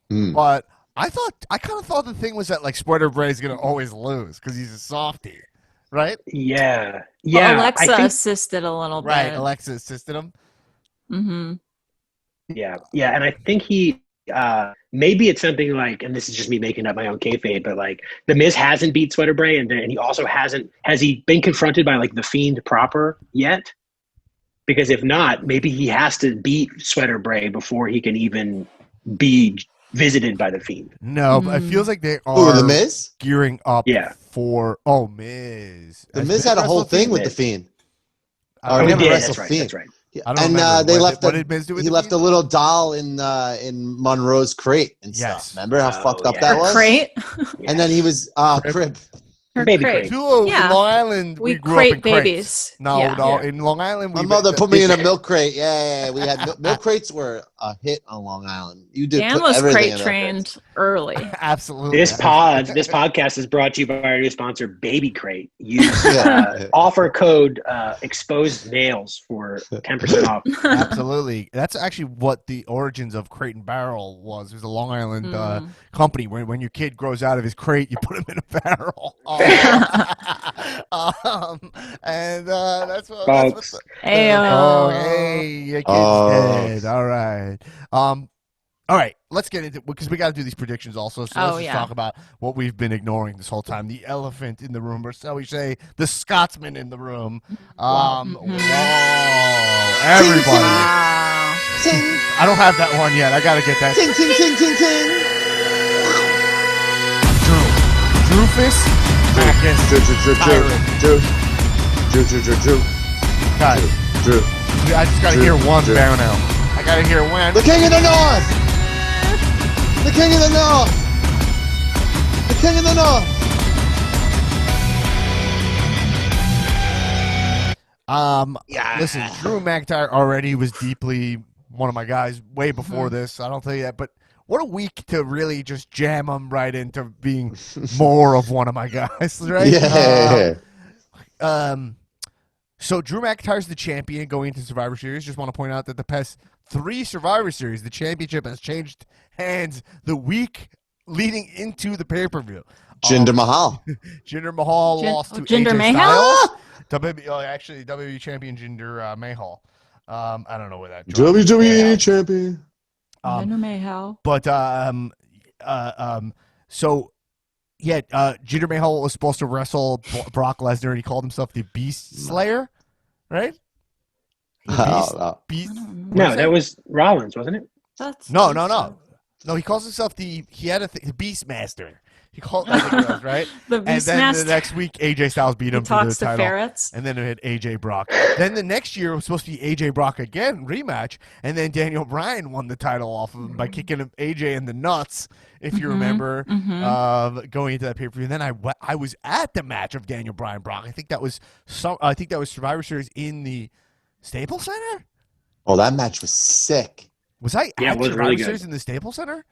But I kind of thought the thing was that like Sweater Bray is gonna always lose because he's a softie, right? Yeah. Well, Alexa assisted a little bit. Right, Alexa assisted him. Mm-hmm. Yeah, and I think he maybe it's something like, and this is just me making up my own kayfabe, but like the Miz hasn't beat Sweater Bray, and he also has he been confronted by like the Fiend proper yet? Because if not, maybe he has to beat Sweater Bray before he can even be visited by the Fiend. No, but it feels like they are the Miz? gearing up for Miz. The Miz had a whole thing with the Fiend. He did. That's right. And they what did Miz do with he left a little doll in Monroe's crate and stuff. Remember how fucked up that was? Crate? And then he was crib. Her baby crate. Tullo, in Long Island, we grew up in babies. crates. No, in Long Island, my mother put me in a milk crate. Yeah. We had milk crates were a hit on Long Island. You did. Dan was crate trained early. Absolutely. This podcast is brought to you by our new sponsor, Baby Crate. Use offer code exposed nails for 10% off. Absolutely. That's actually what the origins of Crate and Barrel was. It was a Long Island company where when your kid grows out of his crate, you put him in a barrel. And that's what. Folks. Hey, your kid's dead. All right. All right. Let's get into it because we got to do these predictions also. So let's just talk about what we've been ignoring this whole time: the elephant in the room, or shall we say, the Scotsman in the room. Everybody. Ting. I don't have that one yet. I got to get that. Ting, ting, ting, ting, ting. Drewfus. Drew. I just gotta hear one down now. I gotta hear one. The King of the North! The King of the North! The King of the North! Listen, Drew McInytre already was deeply one of my guys way before this. I don't tell you that, but what a week to really just jam him right into being more of one of my guys, right? Yeah. So Drew McIntyre's the champion going into Survivor Series. Just want to point out that the past 3 Survivor Series, the championship has changed hands the week leading into the pay-per-view. Jinder Mahal. Jinder Mahal lost to Jinder AJ Mahal? Styles. WWE champion Jinder Mahal. I don't know where that WWE champion. Jinder Mahal. But Jinder Mahal was supposed to wrestle Brock Lesnar, and he called himself the Beast Slayer, right? No, that was Rollins, wasn't it? No. He calls himself the Beastmaster. He called I think it was, right? And then the next week, AJ Styles beat him for the title. Ferrets. And then it had AJ Brock. Then the next year it was supposed to be AJ Brock again, rematch. And then Daniel Bryan won the title off of him by kicking him AJ in the nuts, if you remember, going into that pay-per-view. And then I was at the match of Daniel Bryan Brock. I think that was Survivor Series in the Staples Center. Oh, that match was sick. Was I at was Survivor really good. Series in the Staples Center?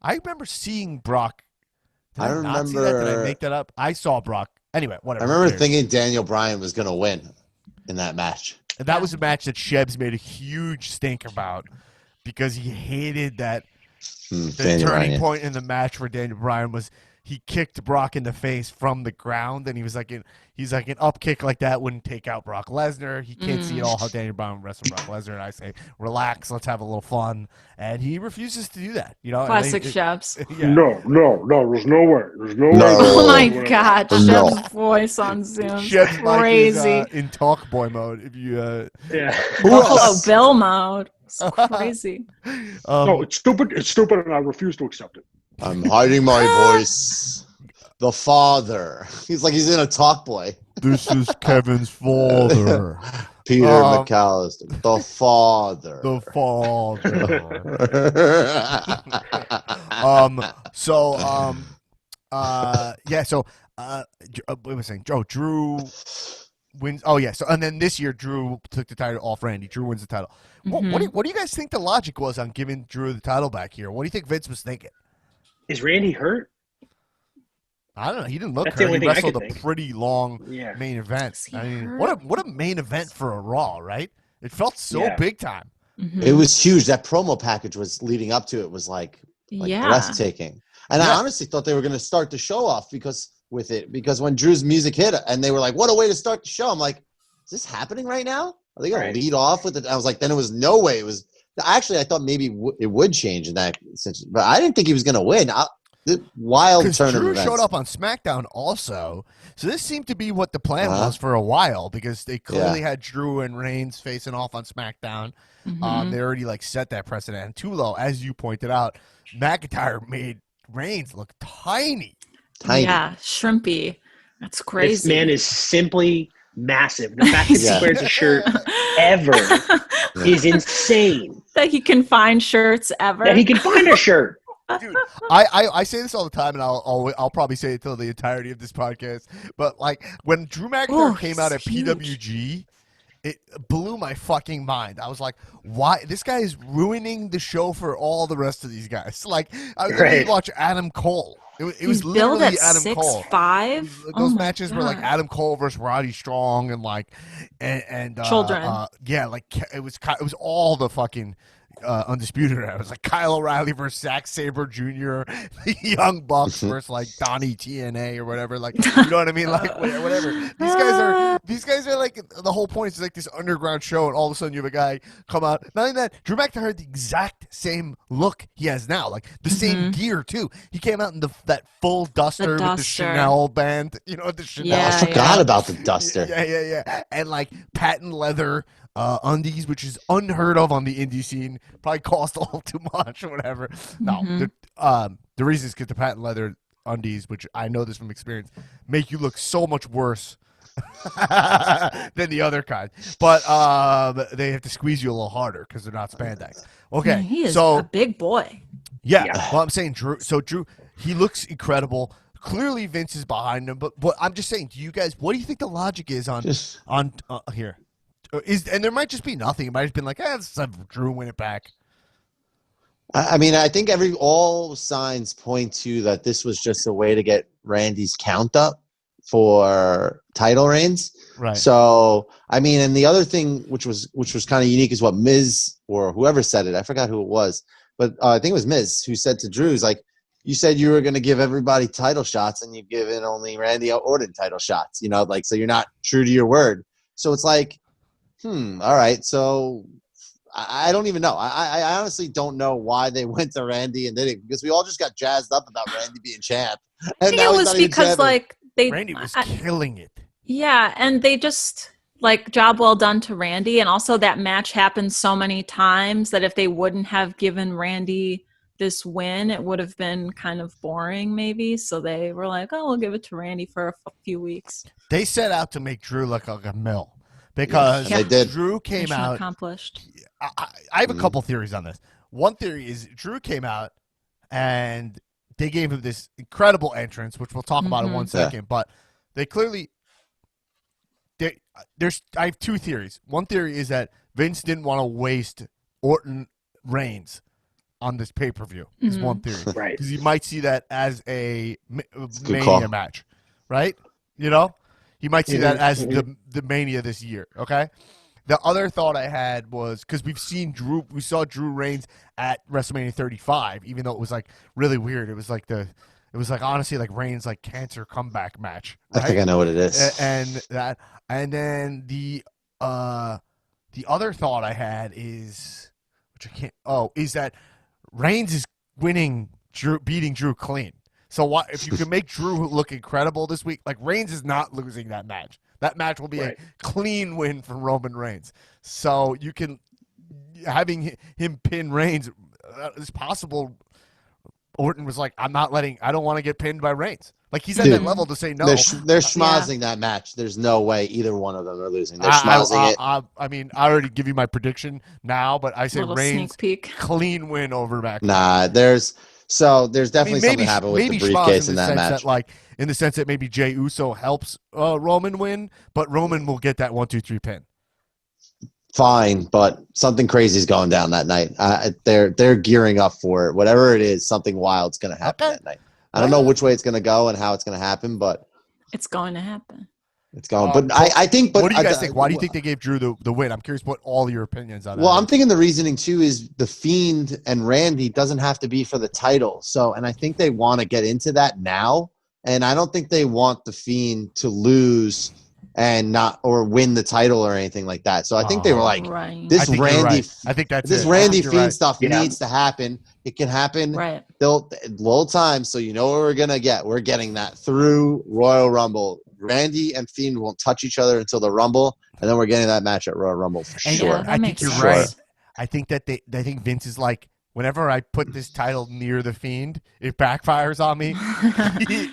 I remember seeing Brock. Did I not see that? Did I make that up? I saw Brock. Anyway, whatever. I remember thinking Daniel Bryan was going to win in that match. And that was a match that Shebs made a huge stink about because he hated that the turning point in the match for Daniel Bryan was he kicked Brock in the face from the ground, and he's like an up kick like that wouldn't take out Brock Lesnar. He can't see at all how Daniel Bryan wrestled Brock Lesnar, and I say, relax, let's have a little fun. And he refuses to do that. You know, Classic Shebs. Yeah. No, there's no way. There's no way. Oh my God, Sheb's voice on Zoom. Sheb's crazy. In talk boy mode. If you Buffalo Bill mode. It's crazy. No, it's stupid. It's stupid, and I refuse to accept it. I'm hiding my voice. The father. He's like he's in a talk boy. This is Kevin's father. Peter McAllister. The father. The father. What was I saying? Drew wins. Oh yeah. So and then this year Drew took the title off Randy. Drew wins the title. What do you guys think the logic was on giving Drew the title back here? What do you think Vince was thinking? Is Randy hurt? I don't know. He didn't look That's the hurt. only He thing I wrestled could a think. pretty long main event. I mean, what a main event for a Raw, right? It felt so big time. It was huge. That promo package was leading up to it was like breathtaking. And I honestly thought they were going to start the show off because when Drew's music hit and they were like, what a way to start the show. I'm like, is this happening right now? Are they going to lead off with it? I was like, then it was no way. It was actually, I thought maybe it would change in that sense, but I didn't think he was going to win. Wild turn of Drew events. showed up on SmackDown also, so this seemed to be what the plan was for a while because they clearly had Drew and Reigns facing off on SmackDown. They already set that precedent. And Tullo, as you pointed out, McIntyre made Reigns look tiny. Yeah, shrimpy. That's crazy. This man is simply massive. The fact that he wears a shirt ever is insane. That he can find shirts ever. That he can find a shirt. Dude, I say this all the time, and I'll probably say it till the entirety of this podcast. But when Drew McIntyre came out at PWG, it blew my fucking mind. I was like, why? This guy is ruining the show for all the rest of these guys. I was watch Adam Cole. It was literally at Adam Cole. 6'5". Those matches were Adam Cole versus Roddy Strong and children. It was all the fucking Undisputed Era. It was Kyle O'Reilly versus Zack Sabre Jr., the Young Bucks versus Donnie TNA or whatever. You know what I mean? Whatever. These guys are the whole point is this underground show, and all of a sudden you have a guy come out. Not only that, Drew McIntyre had the exact same look he has now, the same gear too. He came out in that full duster with the Chanel band. You know the Chanel. I forgot about the duster. Yeah. And patent leather undies, which is unheard of on the indie scene. Probably cost a little too much or whatever. No, the reason is because the patent leather undies, which I know this from experience, make you look so much worse than the other kind. But they have to squeeze you a little harder because they're not spandex. Okay, Man, he is a big boy. Yeah. Well, I'm saying Drew. So Drew, he looks incredible. Clearly, Vince is behind him. But I'm just saying, do you guys? What do you think the logic is on here? And there might just be nothing. It might have been let's have Drew win it back. I mean, I think all signs point to that this was just a way to get Randy's count up for title reigns. Right. So, I mean, and the other thing, which was kind of unique, is what Miz or whoever said it. I forgot who it was, but I think it was Miz who said to Drew's you said you were going to give everybody title shots, and you've given only Randy Orton title shots. So you're not true to your word. So it's all right. So I don't even know. I honestly don't know why they went to Randy and did it, because we all just got jazzed up about Randy being champ. And it was because Randy was killing it. Yeah, and they just job well done to Randy, and also that match happened so many times that if they wouldn't have given Randy this win, it would have been kind of boring maybe. So they were we'll give it to Randy for a few weeks. They set out to make Drew look like a mill. Because they did. Drew came out. Accomplished. I have a couple theories on this. One theory is Drew came out and they gave him this incredible entrance, which we'll talk about in 1 second. But they clearly, I have two theories. One theory is that Vince didn't want to waste Orton Reigns on this pay-per-view. Is one theory, right? Because you might see that as a Mania match, right? You might see that as the Mania this year, okay? The other thought I had was, because we saw Drew Reigns at WrestleMania 35, even though it was really weird. It was honestly Reigns cancer comeback match. Right? I think I know what it is. And then the other thought I had is, is that Reigns is beating Drew clean. So if you can make Drew look incredible this week, Reigns is not losing that match. That match will be a clean win for Roman Reigns. So you can, having him pin Reigns, it's possible. Orton was I don't want to get pinned by Reigns. He's at that level to say no. They're schmozzing that match. There's no way either one of them are losing. They're schmozzing it. I mean, I already give you my prediction now, but I say Reigns clean win over back. Nah, So there's definitely something happened with the briefcase in that match. In the sense that maybe Jey Uso helps Roman win, but Roman will get that 1-2-3 pin. Fine, but something crazy is going down that night. They're gearing up for it. Whatever it is, something wild's going to happen that night. I don't know which way it's going to go and how it's going to happen, but it's going to happen. It's going. But I think. But what do you guys think? Why do you think they gave Drew the win? I'm curious what all your opinions on that. Well, I'm thinking the reasoning too is the Fiend and Randy doesn't have to be for the title. So, and I think they want to get into that now. And I don't think they want the Fiend to lose and not or win the title or anything like that. So I think they were like, this Randy, I think that's this Randy Fiend stuff needs to happen. It can happen little time. So you know what we're gonna get. We're getting that through Royal Rumble. Randy and Fiend won't touch each other until the Rumble, and then we're getting that match at Royal Rumble for sure. I think you're right. I think that I think Vince is like, whenever I put this title near the Fiend, it backfires on me,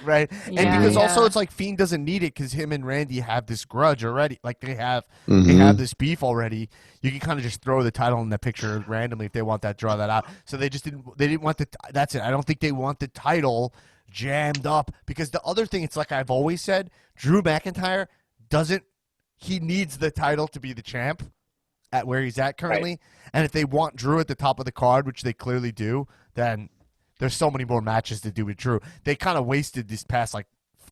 right? Yeah, and because also it's like Fiend doesn't need it because him and Randy have this grudge already. Like they have this beef already. You can kind of just throw the title in the picture randomly if they want that, draw that out. So they didn't want the. That's it. I don't think they want the title jammed up because the other thing, it's like I've always said, Drew McIntyre he needs the title to be the champ at where he's at currently. Right. And if they want Drew at the top of the card, which they clearly do, then there's so many more matches to do with Drew. They kind of wasted this past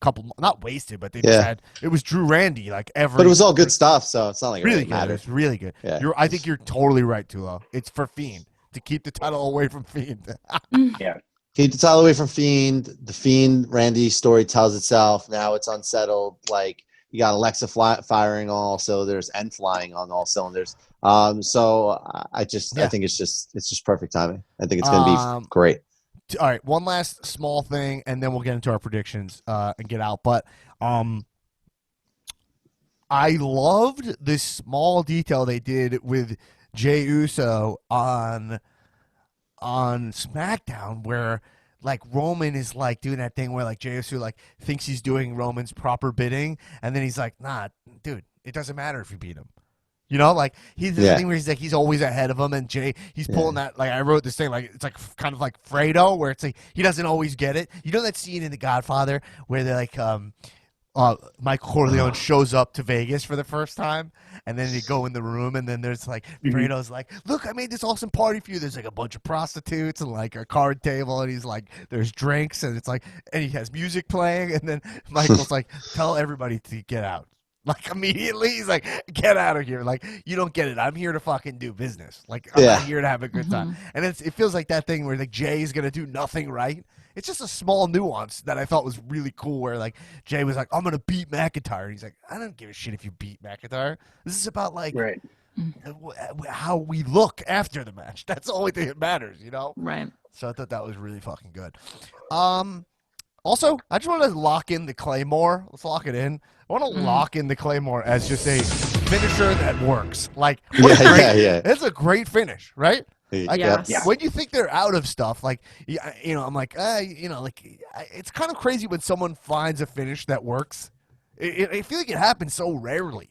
couple, not wasted, but they just had, it was Drew Randy but it was all good stuff, so it's not like it really matters. It's really good. Yeah. I think you're totally right, Tullo. It's for Fiend to keep the title away from Fiend. Yeah. Keep the title away from Fiend. The Fiend Randy story tells itself. Now it's unsettled. Like you got Alexa firing on all cylinders and flying on all cylinders. So I think it's just perfect timing. I think it's going to be great. All right, one last small thing, and then we'll get into our predictions and get out. But I loved this small detail they did with Jey Uso on SmackDown, where like Roman is like doing that thing where like Jey Uso like thinks he's doing Roman's proper bidding, and then he's like, nah, dude, it doesn't matter if you beat him. You know, like he's the thing where he's like he's always ahead of him, and he's pulling that, like I wrote this thing like it's like kind of like Fredo, where it's like he doesn't always get it. You know that scene in The Godfather where they're like Michael Corleone shows up to Vegas for the first time, and then they go in the room, and then there's like Fredo's like, look, I made this awesome party for you. There's like a bunch of prostitutes and like a card table, and he's like, there's drinks, and it's like, and he has music playing, and then Michael's like, tell everybody to get out. Like immediately, he's like, get out of here. Like, you don't get it. I'm here to fucking do business. Like, I'm not here to have a good time. And it feels like that thing where like Jay's going to do nothing right. It's just a small nuance that I thought was really cool where like Jey was like, I'm going to beat McIntyre. And he's like, I don't give a shit if you beat McIntyre. This is about like how we look after the match. That's the only thing that matters, you know? Right. So I thought that was really fucking good. Also, I just want to lock in the Claymore. Let's lock it in. I want to lock in the Claymore as just a finisher that works. Like, it's a great finish, right? When you think they're out of stuff, like, you know, I'm like, it's kind of crazy when someone finds a finish that works. I feel like it happens so rarely,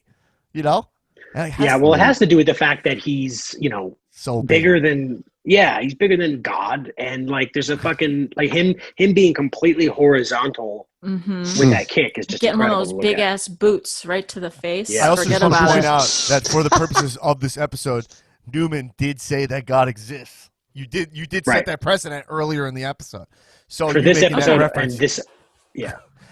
you know? It has to do with the fact that he's, you know, so bigger than he's bigger than God, and like there's a fucking like him being completely horizontal with that kick is just getting one of those big ass boots right to the face. I also just want to point out that for the purposes of this episode, Newman did say that God exists. You did set that precedent earlier in the episode. So for this episode and this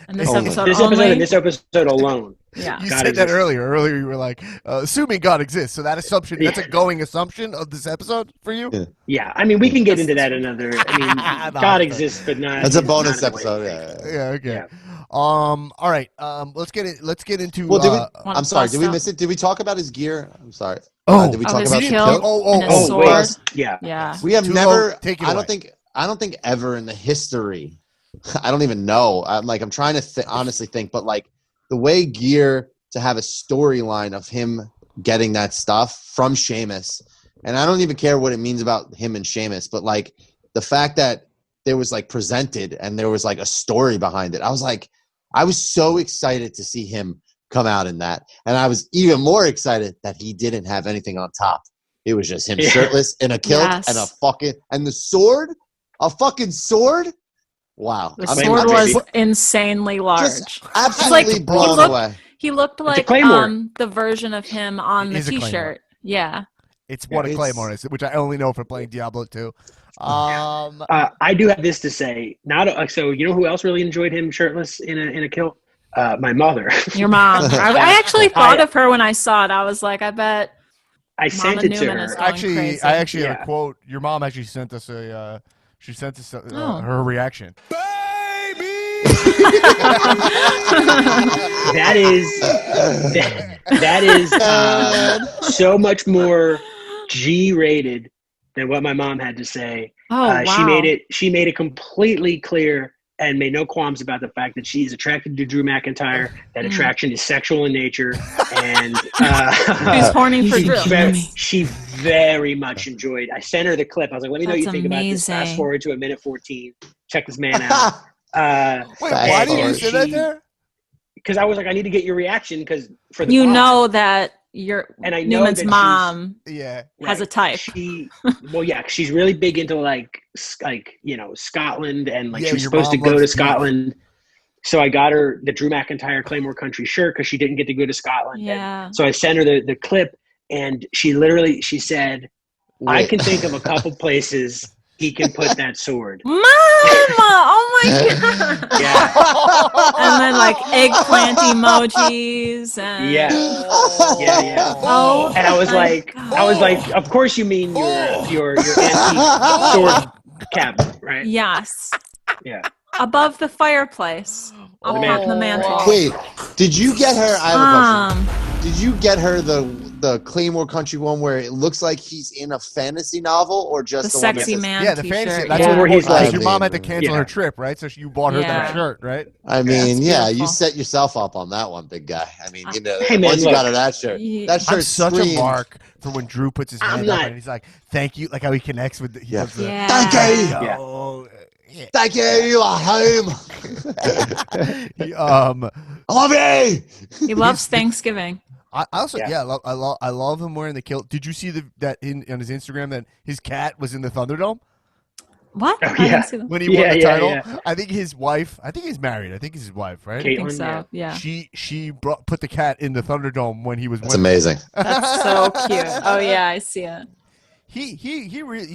And this episode and this episode alone. Yeah. You said that earlier. Earlier you were like, assuming God exists. So that assumption, that's a going assumption of this episode for you? Yeah. I mean, we can get into that another. I mean, God exists, but not. That's a bonus episode. Yeah. Okay. Yeah. All right. Let's get into. Well, I'm sorry. Did we miss it? Did we talk about his gear? I'm sorry. Did we talk about his sword? Wait. Yeah. We have Tullo, never. Take it I don't think ever in the history. I don't even know. I'm trying to honestly think, but like the way gear to have a storyline of him getting that stuff from Sheamus, and I don't even care what it means about him and Sheamus, but like the fact that there was like presented and there was like a story behind it. I was so excited to see him come out in that. And I was even more excited that he didn't have anything on top. It was just him shirtless in a kilt and a and the sword. A fucking sword? Wow. The sword was insanely large. Just absolutely blown away. He looked like the version of him on the T-shirt. Yeah. It's what a Claymore is, which I only know from playing Diablo 2. I do have this to say. So you know who else really enjoyed him shirtless in a kilt? My mother. Your mom. I actually thought of her when I saw it. I was like, I bet. I sent it to her. Actually, I actually had a quote. Your mom actually sent us her reaction. That is so much more G-rated than what my mom had to say. Oh, wow. She made it completely clear and made no qualms about the fact that she's attracted to Drew McInytre. That attraction is sexual in nature, and she's horny for Drew. She very much enjoyed. I sent her the clip. I was like, "Let me know what you think about this." Fast forward to 1:14. Check this man out. Wait, why did you say that there? Because I was like, I need to get your reaction because for the know that Newman's mom has a type. She's really big into like Scotland, and she was supposed to go to Scotland. So I got her the Drew McInytre Claymore Country shirt because she didn't get to go to Scotland. Yeah. So I sent her the clip, and she said, I can think of a couple places he can put that sword. Mama! Oh my god! Yeah. And then eggplant emojis and yeah. Oh. And I was like, of course you mean your antique sword cabinet, right? Yes. Yeah. Above the fireplace. On the mantle. Wait, did you get her? I have a question. Did you get her the Claymore Country one where it looks like he's in a fantasy novel, or just the sexy man? Yeah, the fantasy. That's where he's like. Your mom had to cancel her trip, right? So you bought her that shirt, right? I mean, you set yourself up on that one, big guy. I mean, once you got her that shirt, that shirt. I'm such a mark for when Drew puts his hand up and he's like, "Thank you," like how he connects with. Thank you. Yeah. Thank you. You are home. I love you. He loves Thanksgiving. I also I love him wearing the kilt. Did you see that on his Instagram that his cat was in the Thunderdome? What? Oh, yeah. When he won the title, I think his wife. I think he's married. I think it's his wife, right? I think so. Yeah. She put the cat in the Thunderdome when he was. That's amazing. That's so cute. Oh yeah, I see it. He really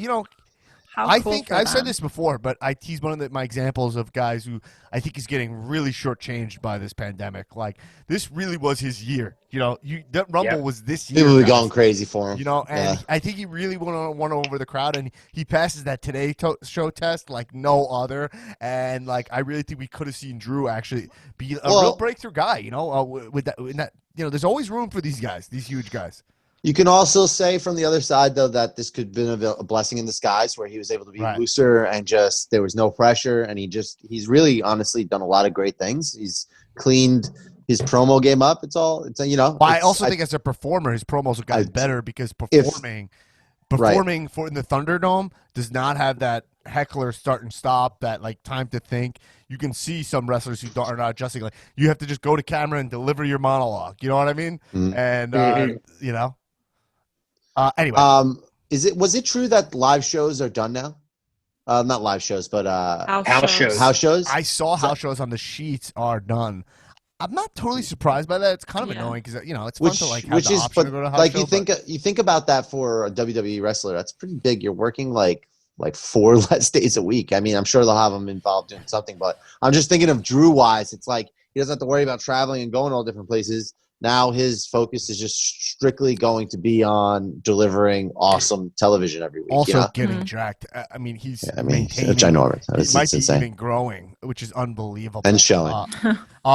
I've said this before, but he's one of my examples of guys who I think is getting really shortchanged by this pandemic. Like, this really was his year. That Rumble was this year. People were going crazy for him. And I think he really won over the crowd, and he passes that Today Show test like no other. And I really think we could have seen Drew actually be a real breakthrough guy. With that, there's always room for these guys, these huge guys. You can also say from the other side, though, that this could have been a blessing in disguise where he was able to be looser and just there was no pressure. And he's really honestly done a lot of great things. He's cleaned his promo game up. I also think as a performer, his promos have gotten better because performing in the Thunderdome does not have that heckler start and stop, that time to think. You can see some wrestlers who are not adjusting. You have to just go to camera and deliver your monologue. You know what I mean? Mm-hmm. And, anyway, was it true that live shows are done now? Not live shows, but house shows. House shows. I saw house shows on the sheets are done. I'm not totally surprised by that. It's kind of annoying because it's fun to have the option to go to house shows. You think about that for a WWE wrestler. That's pretty big. You're working like 4 less days a week. I mean, I'm sure they'll have him involved in something, but I'm just thinking of Drew wise. It's like he doesn't have to worry about traveling and going all different places. Now his focus is just strictly going to be on delivering awesome television every week. Also getting jacked. I mean, he's maintaining. It's ginormous. It might be even growing, which is unbelievable. And showing.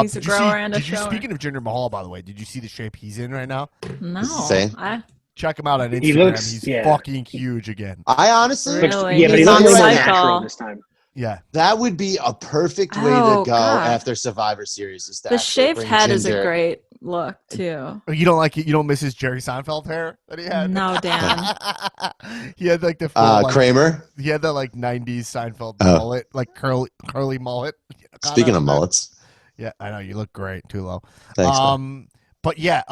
He's a grower and a shower. Speaking of Jinder Mahal, by the way, did you see the shape he's in right now? No. Check him out on Instagram. He's fucking huge again. I honestly, really? But he's on natural this time. Yeah, that would be a perfect way to go after Survivor Series. The shaved head is a great look too. You don't like it? You don't miss his Jerry Seinfeld hair that he had? No, Dan. He had the full, Kramer. He had the 90s Seinfeld mullet, curly mullet. Speaking of mullets, yeah, I know you look great, Tullo. Thanks. But yeah,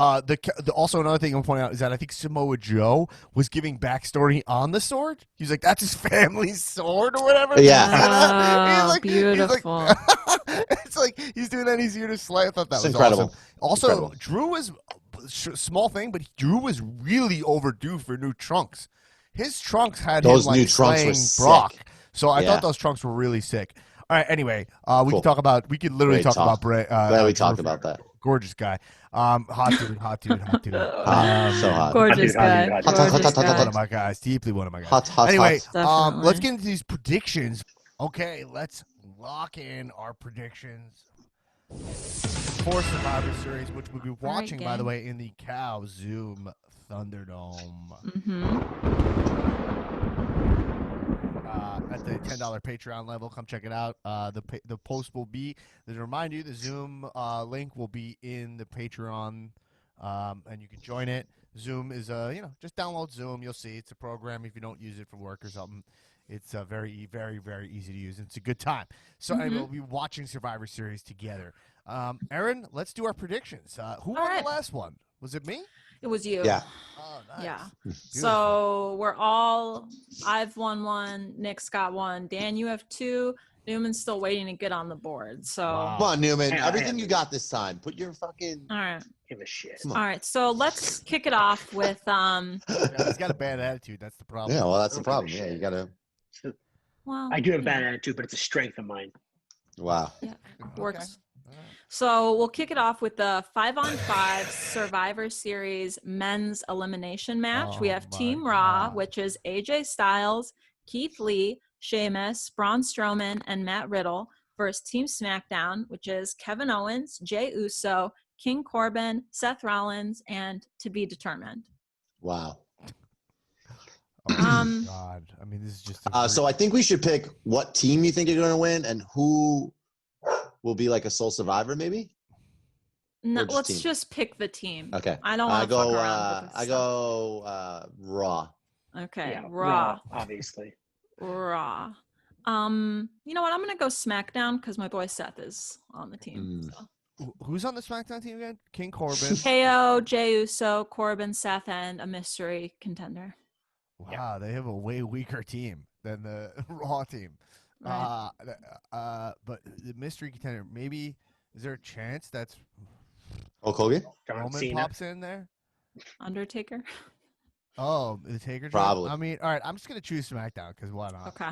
also another thing I'm pointing out is that I think Samoa Joe was giving backstory on the sword. He's like, that's his family's sword or whatever. Yeah. Oh, he's like, beautiful. It's like he's doing that. He's here to slay. I thought that It's was incredible. awesome. Also, Incredible. Drew was small thing, but Drew was really overdue for new trunks. His trunks had Those him like new trunks were slaying Brock. sick. So I Yeah. thought those trunks were really sick. All right. Anyway, we Cool. could literally Great talk talk. about Bray. Glad we Drew talked about that. Gorgeous guy. Hot dude. So hot. Gorgeous guy. Hot, Gorgeous One guy. of my guys. Deeply one of my guys. Hot. Anyway, Definitely. let's get into these predictions. Okay, let's lock in our predictions for Survivor Series, which we'll be watching, by the way, in the Cow Zoom Thunderdome. At the $10 Patreon level. Come check it out. The post will be, to remind you, the Zoom link will be in the Patreon, and you can join it. Zoom is, just download Zoom. You'll see it's a program if you don't use it for work or something. It's very, very, very easy to use. It's a good time. So anyway, we'll be watching Survivor Series together. Erin, let's do our predictions. Who won the last one? Was it me? It was you. Yeah. Oh, nice. Yeah. Beautiful. So I've won one. Nick's got one. Dan, you have two. Newman's still waiting to get on the board. So Come on, Newman. Yeah, Everything you got this time. Put your fucking. all right. Give a shit. All right. So let's kick it off with Yeah, he's got a bad attitude. That's the problem. Yeah, well, that's the problem. Yeah, you gotta. well, I do have a bad attitude, but it's a strength of mine. Wow. yeah, Okay. works. All right. So we'll kick it off with the 5-on-5 Survivor Series men's elimination match. We have Oh, Team my Raw, God. which is AJ Styles, Keith Lee, Sheamus, Braun Strowman, and Matt Riddle versus Team SmackDown, which is Kevin Owens, Jey Uso, King Corbin, Seth Rollins, and to be determined. Wow. Oh my God. I mean, this is just. So I think we should pick what team you think you're going to win and who will be like a sole survivor, maybe. No, Or just let's team? just pick the team. Okay. I don't want to fuck around with this I stuff. go Raw. Okay, Yeah, Raw. obviously. Raw. You know what? I'm gonna go SmackDown because my boy Seth is on the team. So. Who's on the SmackDown team again? King Corbin. KO, Jey Uso, Corbin, Seth, and a mystery contender. Wow, they have a way weaker team than the Raw team. Right. But the mystery contender, maybe is there a chance that's Hulk Hogan? John Roman Cena. pops in there? Undertaker. Oh, the Taker. job? Probably. I mean, all right, I'm just gonna choose SmackDown because why not? Okay.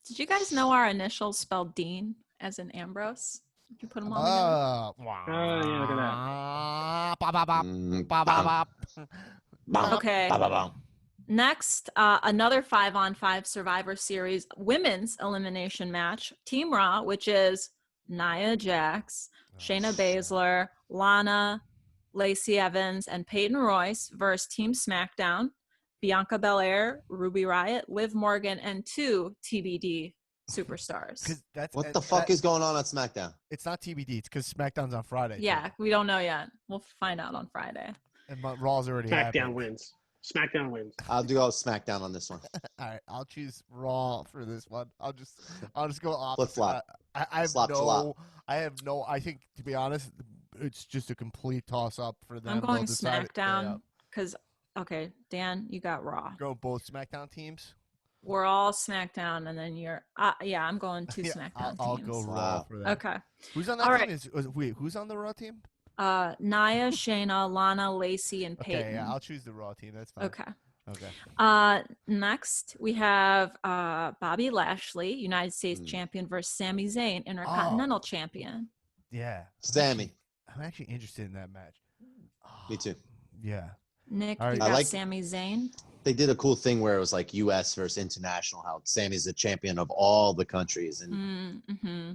Did you guys know our initials spelled Dean as in Ambrose? Did you put them all together? Wow. Oh, yeah, look at Bop, bop, bop, bop, bop, bop. Okay. Next, another 5-on-5 Survivor Series women's elimination match. Team Raw, which is Nia Jax, Shayna Baszler, Lana, Lacey Evans, and Peyton Royce versus Team SmackDown, Bianca Belair, Ruby Riott, Liv Morgan, and 2 TBD superstars. 'Cause that's What the fuck is going on SmackDown? It's not TBD. It's because SmackDown's on Friday. too. Yeah, we don't know yet. We'll find out on Friday. And Raw's already SmackDown happened. wins. SmackDown wins. I'll do SmackDown on this one. All right, I'll choose Raw for this one. I'll just go opposite. Flip-flop. I have Slop, no. slop. I think, to be honest, it's just a complete toss up for them. I'm going They'll decide it. SmackDown because, okay, Dan, you got Raw. Go both SmackDown teams. We're all SmackDown, and then you're, yeah, I'm going 2 Yeah, SmackDown I'll teams. go Raw Wow. for that. Okay. Who's on that All team? right. Wait, who's on the Raw team? Nia, Shayna, Lana, Lacey, and Peyton. Okay, yeah, I'll choose the Raw team. That's fine. Okay. Okay. Next we have Bobby Lashley, United States champion, versus Sami Zayn, Intercontinental champion. Yeah. Sammy. I'm actually interested in that match. Me too. Yeah. Nick, All right. you I got like- Sami Zayn. They did a cool thing where it was like U.S. versus international. How Sammy's the champion of all the countries, and Mm-hmm.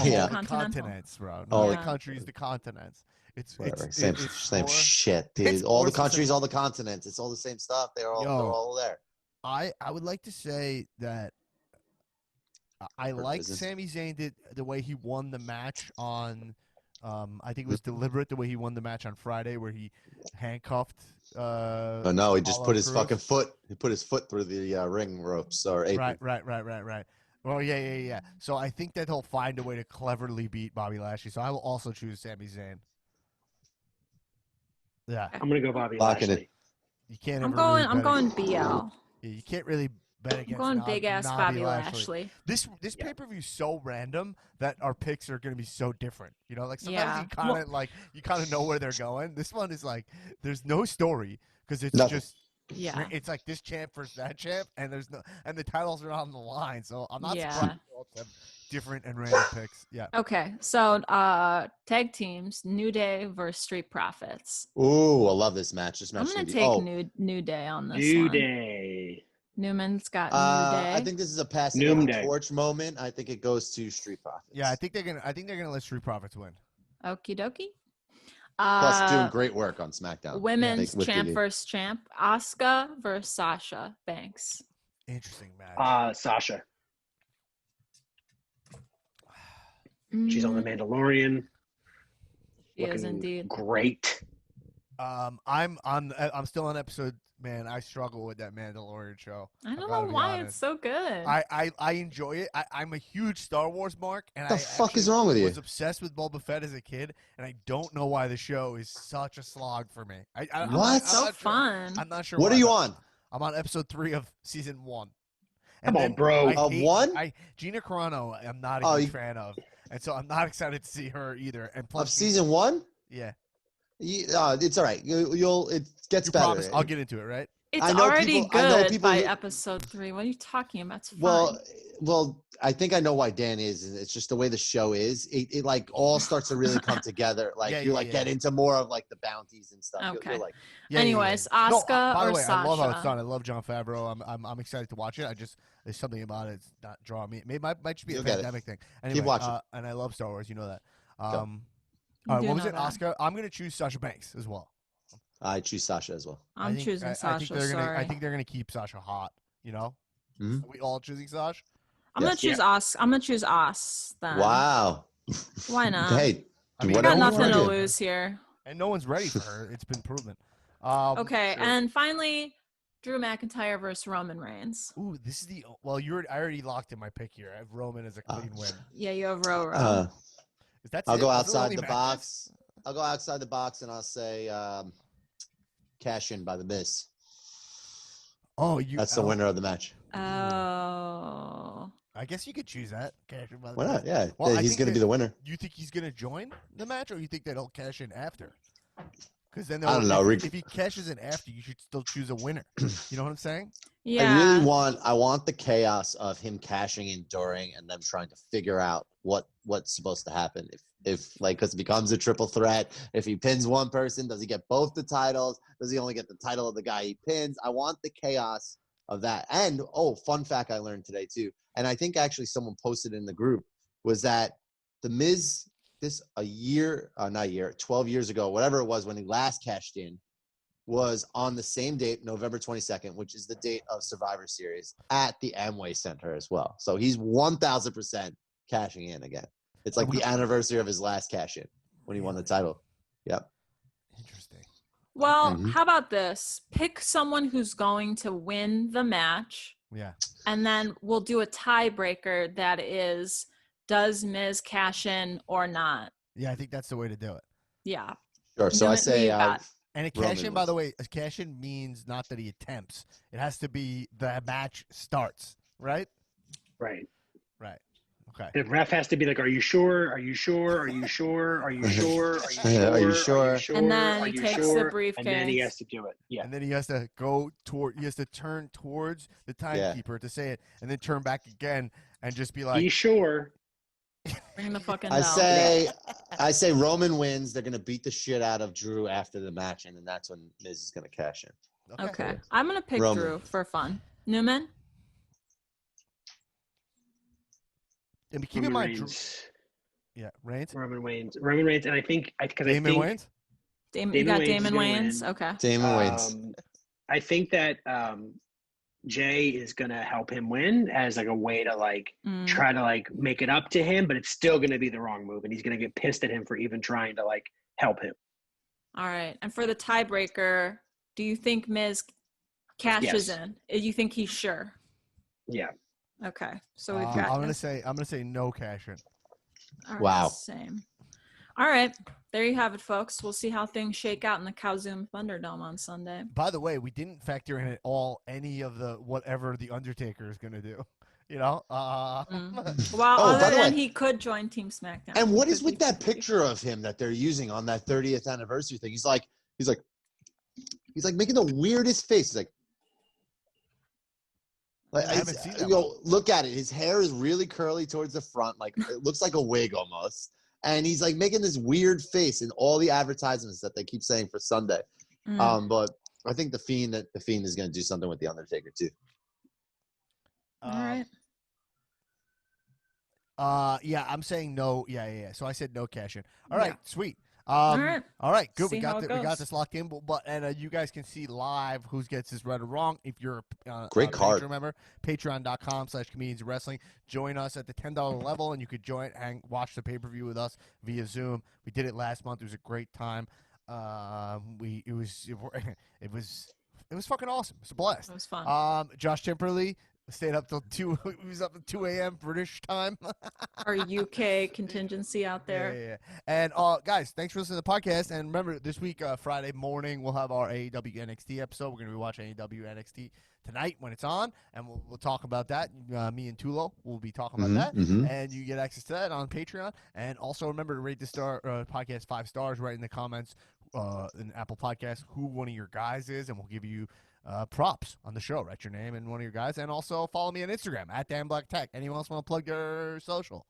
yeah, The continents, bro. Oh, Not the yeah. countries, the continents. It's whatever. it's Same, it's same more- shit, it's dude. All more the specific. countries, all the continents. It's all the same stuff. They're all there. I would like to say that I For like business. Sami Zayn did the way he won the match on. I think it was deliberate the way he won the match on Friday, where he handcuffed. Oh no, he just Apollo put his Crews. fucking foot. He put his foot through the ring ropes or apron. Right. Well, yeah. So I think that he'll find a way to cleverly beat Bobby Lashley. So I will also choose Sami Zayn. Yeah. I'm gonna go Bobby Locking Lashley. it. You can't. I'm ever going. really I'm bet going against- BL. Yeah, you can't really bet against. I'm going big ass Nobby Bobby Lashley. This pay per view is so random that our picks are going to be so different. You know, like sometimes Yeah. you kind of know where they're going. This one is like there's no story because it's Nothing. just. Yeah. It's like this champ versus that champ, and the titles are on the line. So I'm not Yeah. surprised we all have different and random picks. Yeah. Okay, so tag teams: New Day versus Street Profits. Ooh, I love this match. This match. I'm gonna is take New Day on this New one. Day. Newman's got New Day. I think this is a passing of the torch moment. I think it goes to Street Profits. Yeah, I think they're gonna let Street Profits win. Okie dokie. Plus, doing great work on SmackDown. Women's with champ TV. versus champ. Asuka versus Sasha Banks. Interesting match. Sasha. She's on the Mandalorian. She is indeed great. I'm still on episode. Man, I struggle with that Mandalorian show. I don't know why it's so good. I enjoy it. I'm a huge Star Wars mark, and what the fuck is wrong with you? I was obsessed with Boba Fett as a kid, and I don't know why the show is such a slog for me. What? So fun. I'm not sure. What are you on? I'm on episode 3 of season 1. Come on, bro. One? Gina Carano, I'm not a huge fan of, and so I'm not excited to see her either. And plus, of season 1? Yeah. It's all right. It gets better. Promise, I'll get into it, right? It's already good by episode 3. What are you talking about? It's fine. Well, I think I know why Dan is. And it's just the way the show is. It like all starts to really come together. Like get into more of like the bounties and stuff. Okay. You're like, anyways, Asuka by the or way, Sasha? I love how it's done. I love Jon Favreau. I'm excited to watch it. There's something about it that's not drawing me. It might just be a pandemic thing. Anyway, keep watching. And I love Star Wars. You know that. All right, what was it, Asuka? I'm going to choose Sasha Banks as well. I choose Sasha as well. I'm choosing Sasha. I think they're going to keep Sasha hot. You know, mm-hmm. Are we all choosing Sasha? I'm gonna choose Us. I'm gonna choose Us then. Wow. Why not? Hey, I got nothing to lose here. And no one's ready for her. It's been proven. Okay, and finally, Drew McInytre versus Roman Reigns. Ooh, this is I already locked in my pick here. I have Roman as a clean win. Yeah, you have Row. I'll go outside the box. I'll go outside the box and I'll say cash in by the Miz. Oh, that's the winner of the match. Oh. I guess you could choose that. Cash in by the Why not? Miz. Yeah, well, he's going to be the winner. Do you think he's going to join the match, or you think that he'll cash in after? Because then I don't know. If he cashes in after, you should still choose a winner. You know what I'm saying? Yeah. I want the chaos of him cashing in during and them trying to figure out what's supposed to happen. If because it becomes a triple threat. If he pins one person, does he get both the titles? Does he only get the title of the guy he pins? I want the chaos of that. And fun fact I learned today too, and I think actually someone posted in the group, was that the Miz 12 years ago, whatever it was when he last cashed in, was on the same date, November 22nd, which is the date of Survivor Series, at the Amway Center as well. So he's 1,000% cashing in again. It's like the anniversary of his last cash in when he won the title. Yep. Interesting. Well, how about this? Pick someone who's going to win the match. Yeah. And then we'll do a tiebreaker that is, does Miz cash in or not? Yeah, I think that's the way to do it. Yeah. Sure. So I say and a cash in, by the way, a cash in means not that he attempts. It has to be the match starts, right? Right. Right. Okay. The ref has to be like, "Are you sure? Are you sure? Are you sure? Are you sure? Are you sure? Are you sure?" And then he takes the briefcase. And then he has to do it. Yeah. And then he has to turn towards the timekeeper to say it, and then turn back again and just be like, "You sure?" Ring the fucking I bell. I say Roman wins. They're going to beat the shit out of Drew after the match, and then that's when Miz is going to cash in. Okay. I'm going to pick Roman. Drew for fun. Newman? And keep in mind, Reigns. Roman Reigns, and I think Damon Wayans. You got Damon Wayans. Okay. Damon Wayans. I think that Jay is gonna help him win as like a way to try to make it up to him, but it's still gonna be the wrong move, and he's gonna get pissed at him for even trying to help him. All right. And for the tiebreaker, do you think Miz cashes in? You think he's sure? Yeah. Okay. So we've got. I'm gonna say no cash in. All right, wow. Same. All right. there you have it, folks. We'll see how things shake out in the Kaozoom Thunderdome on Sunday. By the way, we didn't factor in at all any of the whatever the Undertaker is going to do. You know, Well, other than he could join Team SmackDown. And what is with that picture of him that they're using on that 30th anniversary thing? He's like making the weirdest face. He's like I haven't seen that. Look at it. His hair is really curly towards the front, like it looks like a wig almost. And he's like making this weird face in all the advertisements that they keep saying for Sunday. But I think the Fiend is going to do something with the Undertaker too. All right. Yeah, I'm saying no. Yeah. So I said no cash in. All right, sweet. All right. Good. See We got this locked in. But you guys can see live who gets this right or wrong. If you're great card, remember patreon.com/comedians wrestling. Join us at the $10 level, and you could join and watch the pay-per-view with us via Zoom. We did it last month. It was a great time. It was fucking awesome. It was a blast. It was fun. Josh Timperley stayed up till 2. He was up at 2 a.m. British time. Our UK contingency out there. Yeah. And guys, thanks for listening to the podcast. And remember, this week, Friday morning, we'll have our AEW NXT episode. We're going to be watching AEW NXT tonight when it's on, and we'll talk about that. Me and Tullo will be talking about that, and you get access to that on Patreon. And also remember to rate the podcast 5 stars. Write in the comments in Apple Podcasts who one of your guys is, and we'll give you props on the show. Write your name and one of your guys, and also follow me on Instagram at DanBlackTech. Anyone else want to plug their social?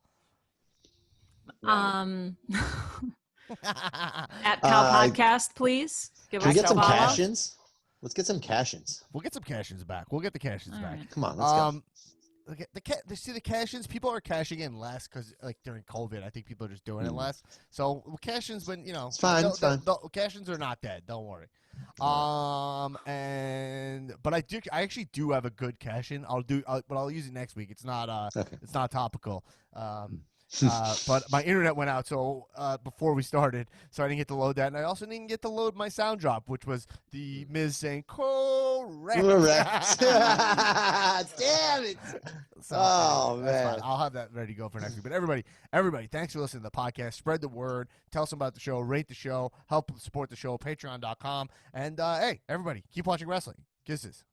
At Cal Podcast, please. Can we get some cash-ins? Let's get some cash-ins. We'll get some cash-ins back. We'll get the cash-ins back. Right. Come on, let's go. See the cash-ins. People are cashing in less because, like, during COVID, I think people are just doing it less. So cash-ins, when it's fine. It's fine. Cash-ins are not dead. Don't worry. But I actually do have a good cash-in. But I'll use it next week. It's not It's not topical. But my internet went out before we started, so I didn't get to load that, and I also didn't get to load my sound drop, which was the Miz saying correct. Damn it! So, man, I'll have that ready to go for next week. But everybody, thanks for listening to the podcast. Spread the word. Tell us about the show. Rate the show. Help support the show. Patreon.com. And hey, everybody, keep watching wrestling. Kisses.